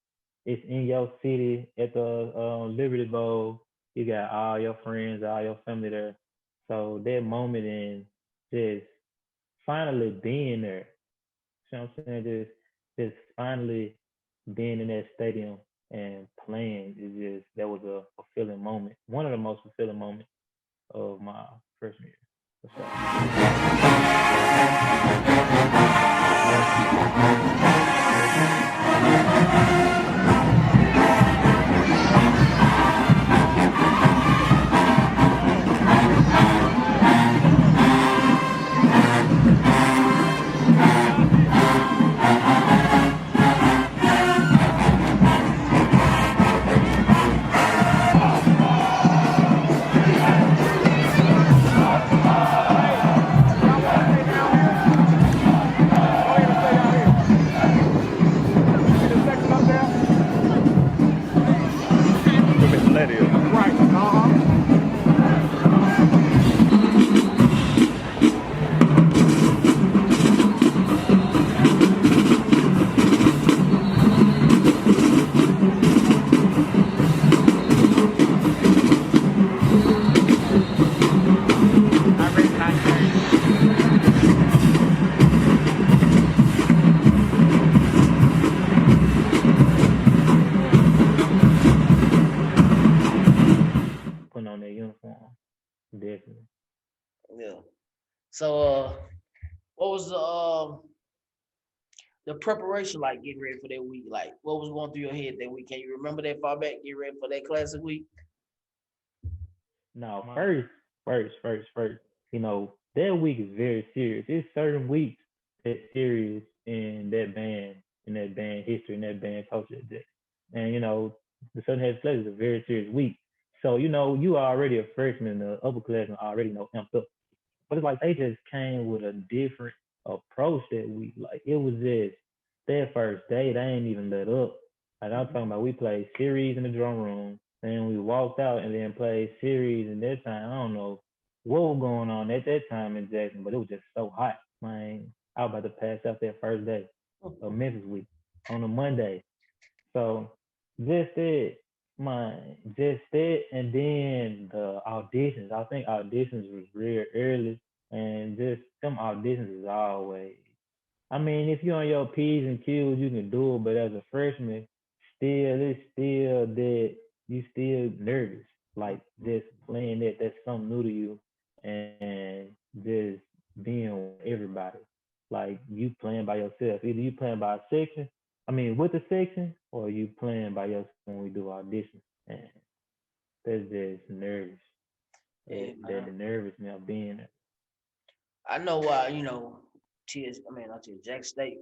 It's in your city at the Liberty Bowl. You got all your friends, all your family there. So that moment and just finally being there, you know what I'm saying? Just finally being in that stadium and playing that was a fulfilling moment. One of the most fulfilling moments of my freshman year. For sure. So what was the preparation like getting ready for that week? Like what was going through your head that week? Can you remember that far back, getting ready for that classic week? No, first. You know, that week is very serious. It's certain weeks that's serious in that band history, in that band culture. And you know, the Southern Head Class is a very serious week. So, you know, you are already a freshman in the upper class and already know amped up. But it's like they just came with a different approach that week. Like it was just that first day, they ain't even let up. Like I'm talking about, we played series in the drum room, then we walked out and then played series. And that time, I don't know what was going on at that time in Jackson, but it was just so hot. Man, I was about to pass out that first day of Memphis week on a Monday. So just that, just that, and then the auditions. I think auditions was real early, and just them auditions is always. I mean, if you're on your P's and Q's, you can do it, but as a freshman, it's still that you still nervous. Like just playing that's something new to you, and just being with everybody. Like you playing by yourself. Either you playing by a section, I mean with the section, or you playing by yourself when we do auditions. And that's just nervous. Yeah, That man. the nervousness of being there. I know why, not TS, Jack State,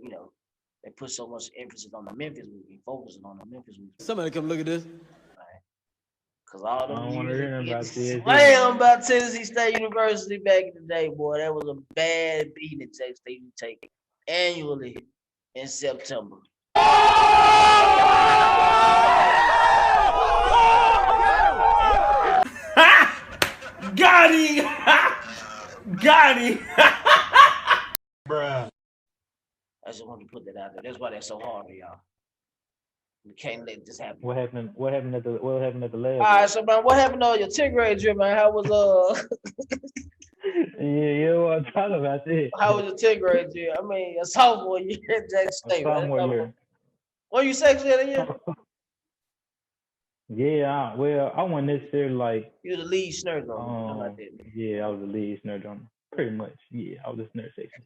they put so much emphasis on the Memphis week and focusing on the Memphis week. Somebody come look at this. Cause all I them don't want to years hear of nothing getting about TSU, slammed man. by Tennessee State University back in the day, boy, that was a bad beating that Jack State would take annually in September. Got him! Got him! I just want to put that out there. That's why that's so hard for y'all. We can't let this happen. What happened? What happened at the lab? All right, so man, what happened on your 10th grade trip, man? How was Yeah, what I'm talking about this. how was your 10th grade year? I mean, a sophomore year at Jack State, right? Sophomore year. What you section that year? Yeah, well, I wasn't necessarily like, You the lead snare drummer. How about that? yeah, I was the lead snare drummer. Pretty much, yeah, I was the snare section.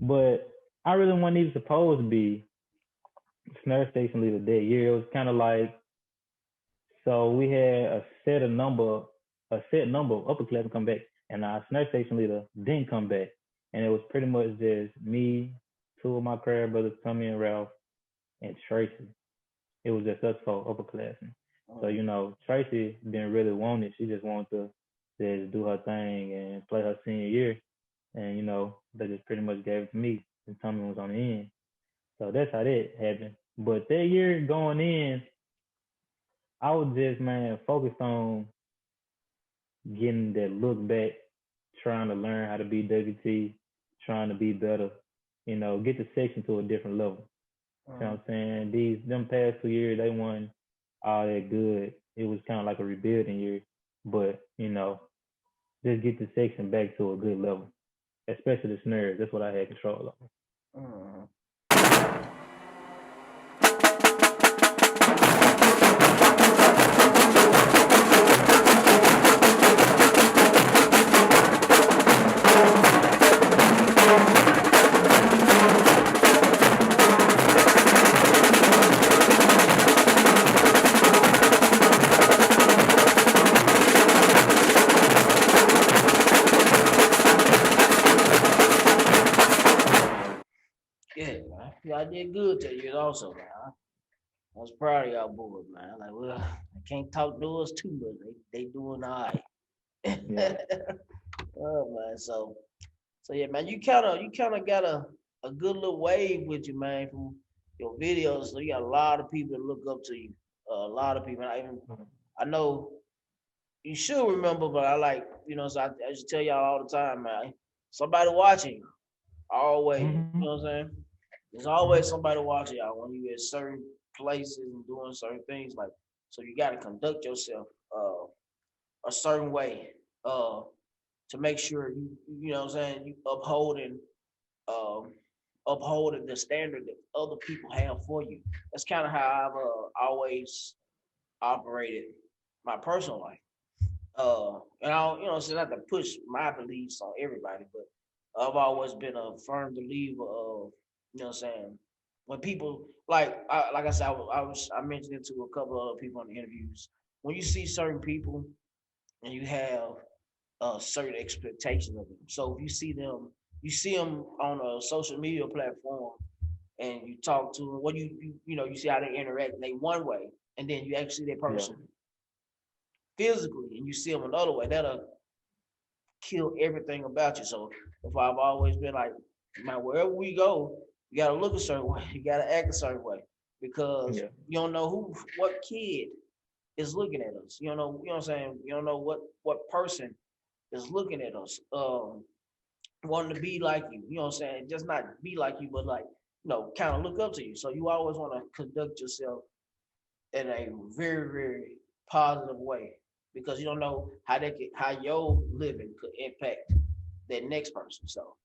But I really wasn't even supposed to be snare station leader that year. It was kind of like, so we had a set number of upper class come back, and our snare station leader didn't come back, and it was pretty much just me, two of my choir brothers, Tommy and Ralph, and Tracy. It was just us four upper class. So, you know, Tracy didn't really want it. She just wanted to just do her thing and play her senior year. And, you know, they just pretty much gave it to me. And Tommy was on the end. So that's how that happened. But that year going in, I was just, man, focused on getting that look back, trying to learn how to be WT, trying to be better, you know, get the section to a different level. You know what I'm saying? Them past 2 years, they won all that good. It was kind of like a rebuilding year, but you know, just get the section back to a good level, especially the snares. That's what I had control over. Yeah, man. Y'all did good that year also, man. I was proud of y'all boys, man. Like, well, I can't talk to us too much. They doing all right. Yeah. Oh man, so yeah, man, you kinda got a good little wave with you, man, from your videos. So you got a lot of people that look up to you. A lot of people. I know you should remember, but I like, so I just tell y'all all the time, man. Somebody watching you. Always. You know what I'm saying? There's always somebody watching y'all when you at certain places and doing certain things. Like, so you gotta conduct yourself a certain way to make sure you know what I'm saying, you um upholding the standard that other people have for you. That's kind of how I've always operated my personal life. And I don't, so not to push my beliefs on everybody, but I've always been a firm believer of, you know what I'm saying, when people like I said, I mentioned it to a couple of other people in the interviews. When you see certain people and you have certain expectations of them. So if you see them on a social media platform and you talk to them, what you see how they interact, and they one way, and then you actually see that Yeah. person physically, and you see them another way, that'll kill everything about you. So if I've always been like, man, wherever we go, you gotta look a certain way, you gotta act a certain way, because Yeah. you don't know what kid is looking at us. You know what I'm saying? You don't know what person is looking at us, wanting to be like you. You know what I'm saying? Just not be like you, but like, kind of look up to you. So you always want to conduct yourself in a very, very positive way, because you don't know how your living could impact that next person. So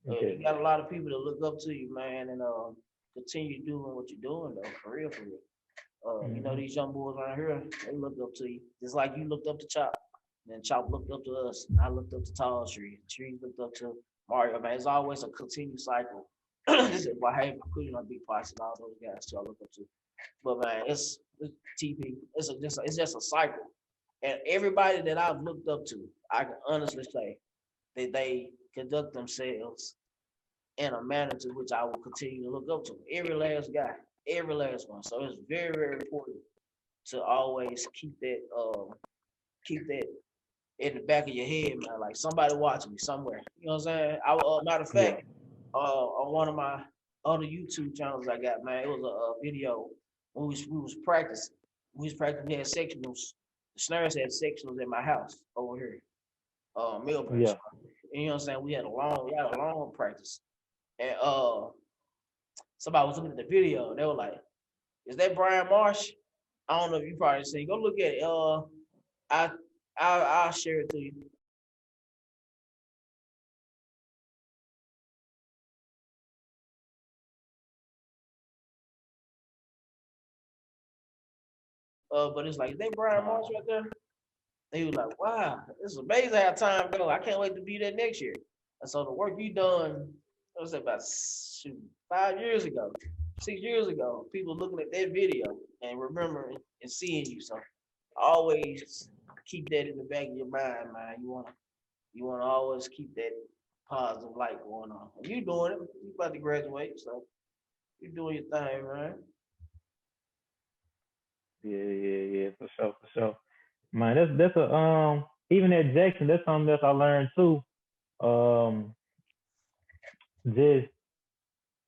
you Okay. got a lot of people that look up to you, man, and continue doing what you're doing though, for real, for real. Mm-hmm. These young boys around here, they look up to you, just like you looked up to Chop. Then Chop looked up to us. I looked up to Tall Tree. Tree looked up to Mario. Man, it's always a continued cycle. This is why I have including on Big Pots and all those guys too I look up to. But man, it's TP. It's just a cycle. And everybody that I've looked up to, I can honestly say that they conduct themselves in a manner to which I will continue to look up to. Every last guy, every last one. So it's very, very important to always keep that in the back of your head, man. Like somebody watching me somewhere. You know what I'm saying? Matter of Yeah. fact, on one of my other YouTube channels I got, man, it was a video when we was practicing. We was practicing. We had sectionals. The snares had sectionals in my house over here, Millburn. Yeah. And you know what I'm saying? We had a long practice, and somebody was looking at the video. And they were like, "Is that Brian Marsh?" I don't know if you probably seen. Go look at it. I I'll share it to you. But it's like, is that Brian Marsh Uh, right there? He was like, wow, it's amazing how time goes. I can't wait to be there next year. And so the work you done, I was about 5 years ago, 6 years ago, people looking at that video and remembering and seeing you. So always keep that in the back of your mind, man. You wanna always keep that positive light going on. And you doing it. You about to graduate, so you doing your thing, man. yeah, for sure, for sure. Man, that's a even at Jackson, that's something that I learned too. Um, just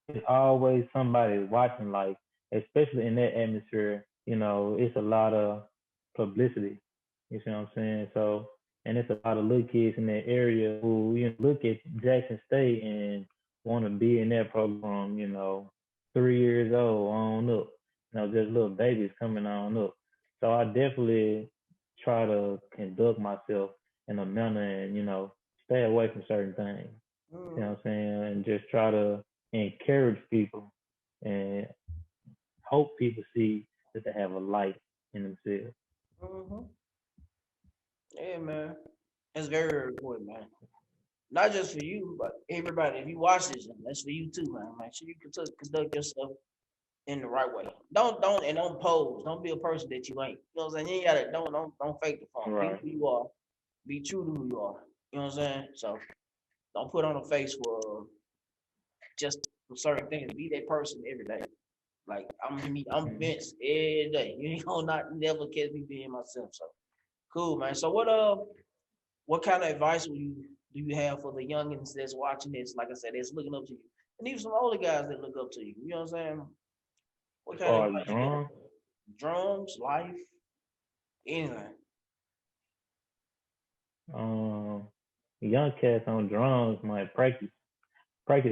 it's always somebody watching, like especially in that atmosphere. It's a lot of publicity. You see what I'm saying? So, and it's a lot of little kids in that area who look at Jackson State and want to be in that program. 3 years old on up. Just little babies coming on up. So I definitely try to conduct myself in a manner and stay away from certain things. You know Mm-hmm. what I'm saying? And just try to encourage people and hope people see that they have a light in themselves. Mm-hmm. Yeah, man. It's very, very important, man. Not just for you, but everybody. If you watch this, that's for you too, man. Make sure you conduct yourself in the right way. Don't pose. Don't be a person that you ain't. You know what I'm saying? You ain't gotta don't fake the funk. Be Right. who you are. Be true to who you are. You know what I'm saying? So don't put on a face for just for certain things. Be that person every day. Like I'm Mhm. Vince every day. You ain't gonna not never catch me being myself. So cool, man. So what kind of advice do you have for the youngins that's watching this? Like I said, that's looking up to you, and even some older guys that look up to you. You know what I'm saying? What As kind of far as advice you got? drums, Drums, life, anything. um, young cats on drums might practice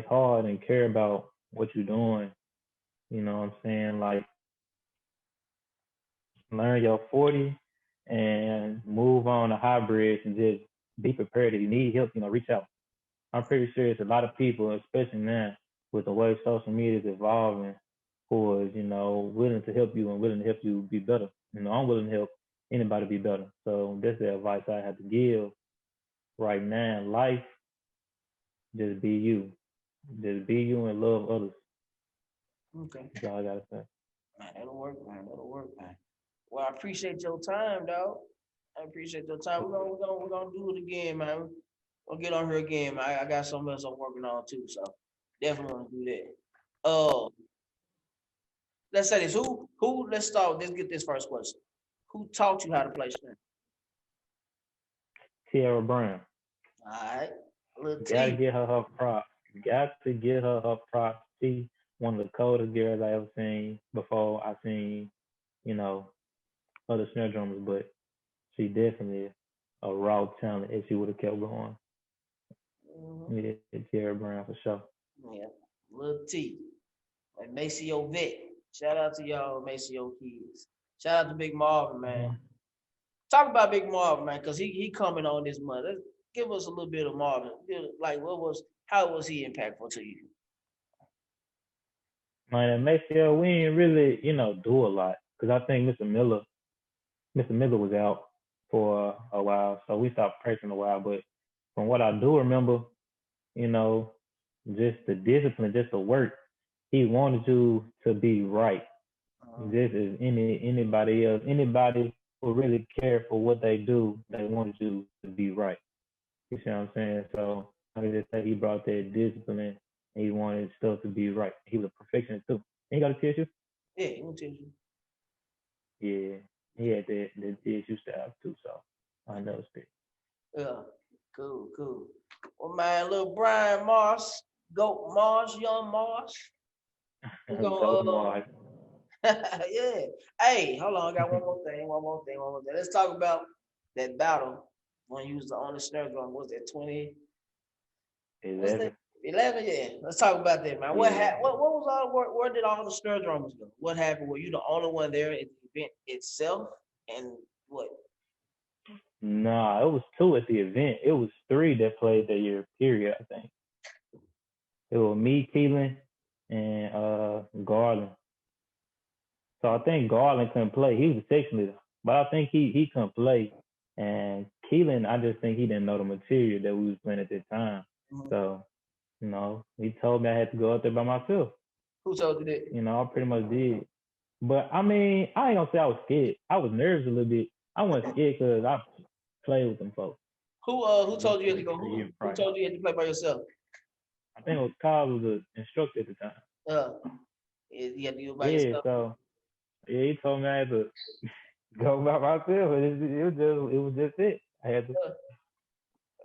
hard and care about what you're doing. You know what I'm saying? Like learn your 40 and move on to hybrids and just be prepared. If you need help, reach out. I'm pretty sure it's a lot of people, especially now with the way social media is evolving, who is, willing to help you and willing to help you be better. I'm willing to help anybody be better. So that's the advice I have to give right now in life. just be you. Just be you and love others. Okay. That's all I gotta say. Man, that'll work, man. That'll work, man. Well, I appreciate your time, dog. I appreciate your time. We're gonna do it again, man. We'll get on here again, man. I got something else I'm working on too, so definitely want to do that. Let's say this. Who? Let's start. Let's get this first question. Who taught you how to play snare? Tierra Brown. All right, little Gotta T. get her props. Got to get her props. She one of the coldest girls I ever seen before I seen, you know, other snare drummers, but she definitely a raw talent if she would have kept going. Mhm. Yeah, Tierra Brown for sure. Yeah, little T. Like Maceo Vet. Shout out to y'all, Maceo kids. Shout out to Big Marvin, man. Mhm. Talk about Big Marvin, man, because he coming on this month. Give us a little bit of Marvin. Like, how was he impactful to you? Man, at Maceo, we ain't really, do a lot because I think Mr. Miller was out for a while, so we stopped practicing a while. But from what I do remember, you know, just the discipline, just the work. He wanted you to be right, just as anybody else. Anybody who really care for what they do, they wanted you to be right. You see what I'm saying? So I can just say he brought that discipline and he wanted stuff to be right. He was a perfectionist too. He got a tissue? Yeah, he gonna tell you. Yeah. He had that tissue style too, so I noticed it. Yeah, cool. Well, man, little Brian Marsh, Goat Marsh, young Marsh. We Go gonna Mark. yeah. Hey, hold on, I got one more thing. Let's talk about that battle when you was the only snare drum. Was that 20? What's that? 11. 11? Yeah. Let's talk about that, man. What Yeah. happened? What was all? Where did all the snare drummers go? What happened? Were you the only one there at the event itself? And what? Nah, it was two at the event. It was three that played that year, period, I think. It was me, Keelan, and Garland. So I think Garland couldn't play. He was a section leader. But I think he couldn't play. And Keelan, I just think he didn't know the material that we was playing at that time. Mhm. So, he told me I had to go out there by myself. Who told you that? I pretty much did. But I mean, I ain't gonna say I was scared. I was nervous a little bit. I wasn't scared because I played with them folks. Who told you had to go? A year Who prior. told you you had to play by yourself? I think it was Kyle was the instructor at the time. Uh, you had to do it by Yeah, yourself. so yeah, he told me I had to go by myself. It was just it. I had to,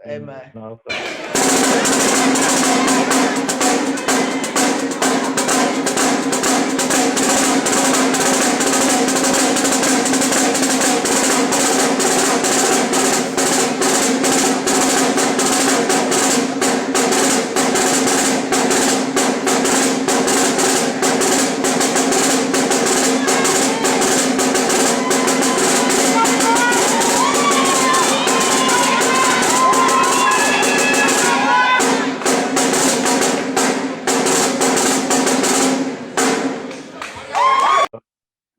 Hey man. so.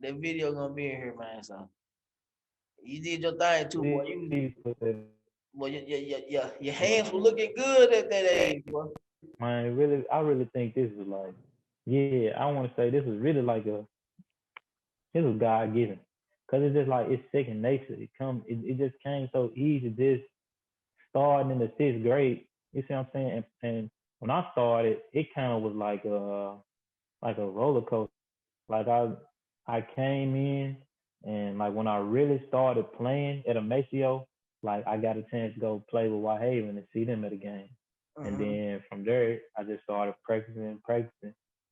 That video gonna be in here, man. So you did your thing too, boy. Boy, your hands were looking good at that age, boy. Man, really, I really think this is like, yeah, I want to say this is really like this was God given, cause it's just like it's second nature. It just came so easy. Just starting in the sixth grade, you see what I'm saying? And when I started, it kind of was like a roller coaster. Like I came in and like when I really started playing at a Maceo, like I got a chance to go play with Whitehaven and see them at a game. And Mhm. then from there, I just started practicing.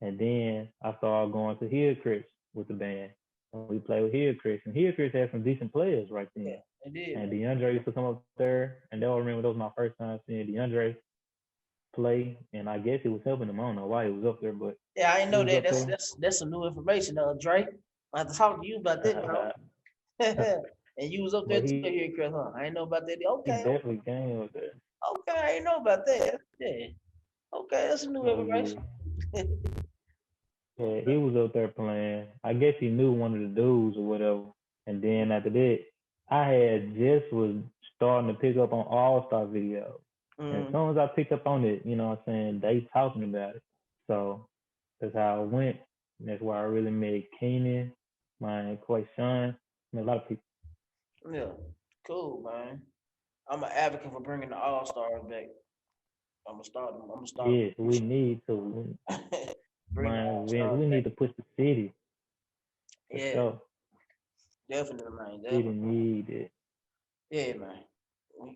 And then I started going to Hillcrest with the band. And we played with Hillcrest. And Hillcrest had some decent players right Yeah, then. it did. And Man. DeAndre used to come up there. And they'll remember that was my first time seeing DeAndre play. And I guess it was helping him. I don't know why he was up there, but Yeah, I didn't he know was that. up there. That's some new information, Dre. I have to talk to you about that, bro. And you was up there But too here, Chris, huh? I didn't know about that. he Okay, definitely came up there. okay, I didn't know about that. Yeah. Okay, that's some new So yeah, information. yeah, he was up there playing. I guess he knew one of the dudes or whatever. And then after that, I had just was starting to pick up on All Star videos. And as soon as I picked up on it, you know what I'm saying, they talking about it. So that's how it went. And that's why I really met Keenan, my Quay Sean, and a lot of people. Yeah, cool, man. I'm an advocate for bringing the All Stars back. I'm gonna start. I'm gonna start. Yes, we need to. Bring the Man, All we Stars need back. to push the city. For Yeah, sure. definitely, man. City Definitely. need it. Yeah, man.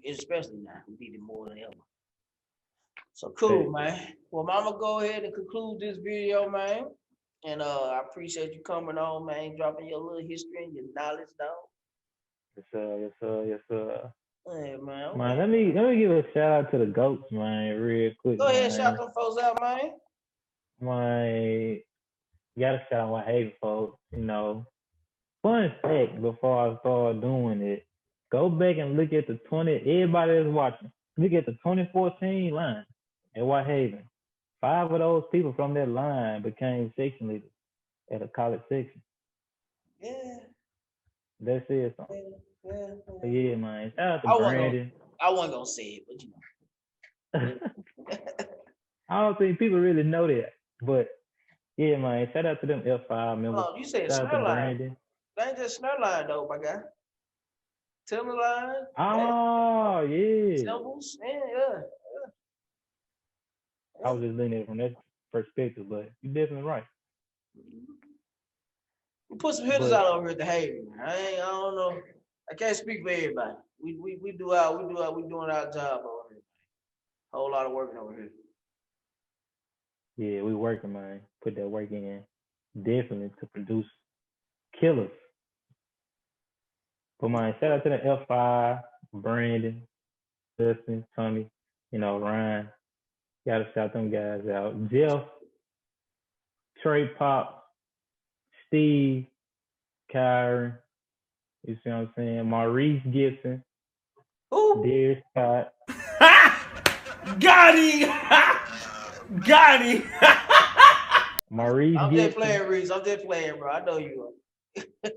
Especially now, we need it more than ever. So cool, man. Well, I'm gonna go ahead and conclude this video, man. And I appreciate you coming on, man, dropping your little history and your knowledge down. Yes, sir. Yes, sir. Yes, sir. Yeah, man. Man, let me give a shout out to the goats, man, real quick, Go ahead, shout man. them folks out, man. My gotta shout out my Haven folks, you know. Fun fact before I start doing it, go back and look at the everybody that's watching, look at the 2014 line at Whitehaven. 5 of those people from that line became section leaders at a college section. Yeah. That says something. Yeah. So yeah, man. Shout out to Brandon. I wasn't gonna say it, but you know. I don't think people really know that. But yeah, man, shout out to them F5 members. Oh, you said shout out to Snurline. Brandon. That ain't just Snurline though, my guy. Timberline. Oh, yeah. Symbols. Yeah. I was just looking at it from that perspective, but you're definitely right. We put some hitters out over here at the Haven. I don't know. I can't speak for everybody. We doing our job over here. Whole lot of working over here. Yeah, we working, man. Put that work in. Definitely to produce killers. But man, shout out to the F5, Brandon, Justin, Tommy, you know, Ryan. Gotta shout them guys out. Jeff, Trey Pop, Steve, Kyron, you see what I'm saying? Maurice Gibson, Darius Scott. Got him! Got him! Maurice I'm Gibson. just playing, Reese. I'm just playing, bro. I know you are. You know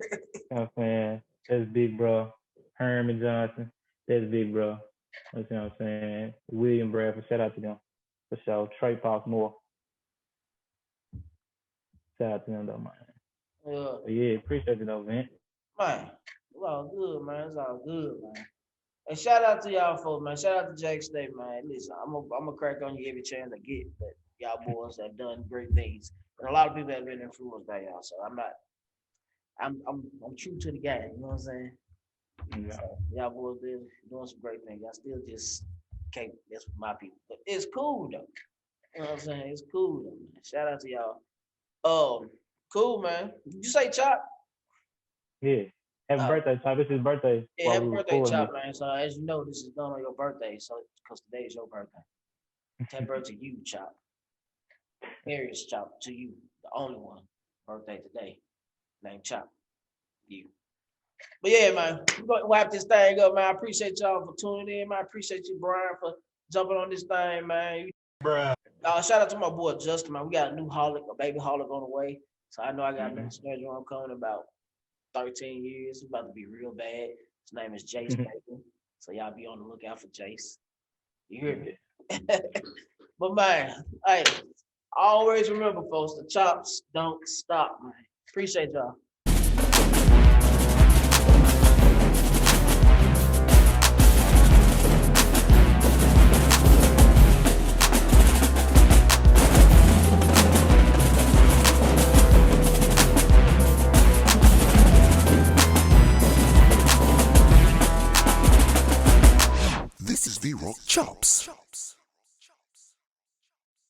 what I'm saying? That's big bro. Herman Johnson. That's big bro. You know what I'm saying? William Bradford. Shout out to them. For sure. Trey Pop more. Shout out to them though, man. Yeah. But yeah, appreciate it though, man. Man, it's all good, man. It's all good, man. And shout out to y'all folks, man. Shout out to Jake State, man. Listen, I'm gonna crack on you every chance I get, but y'all boys have done great things. And a lot of people have been influenced by y'all. So I'm true to the game, you know what I'm saying? Yeah. So y'all boys been doing some great things. Y'all still just can't mess with my people. But it's cool though. You know what I'm saying? It's cool though, man. Shout out to y'all. Cool, man. Did you say Chop? Yeah. Happy birthday, Chop. It's his birthday. Yeah, happy birthday, Chop, it. man. So as you know, this is done on your birthday, so because today is your birthday. Happy birthday to you, Chop. Harris Chop, to you, the only one. Birthday today. Named Chop. You. But yeah, man, we're gonna wrap this thing up, man. I appreciate y'all for tuning in, man. I appreciate you, Brian, for jumping on this thing, man. Bruh. Shout out to my boy Justin, man. We got a new holic, a baby holic on the way. So I know I got another schedule. I'm coming in about 13 years. It's about to be real bad. His name is Jace Baker. So y'all be on the lookout for Jace. You hear me? But man, hey, always remember, folks, the chops don't stop, man. Appreciate y'all. This is VRoc Chops.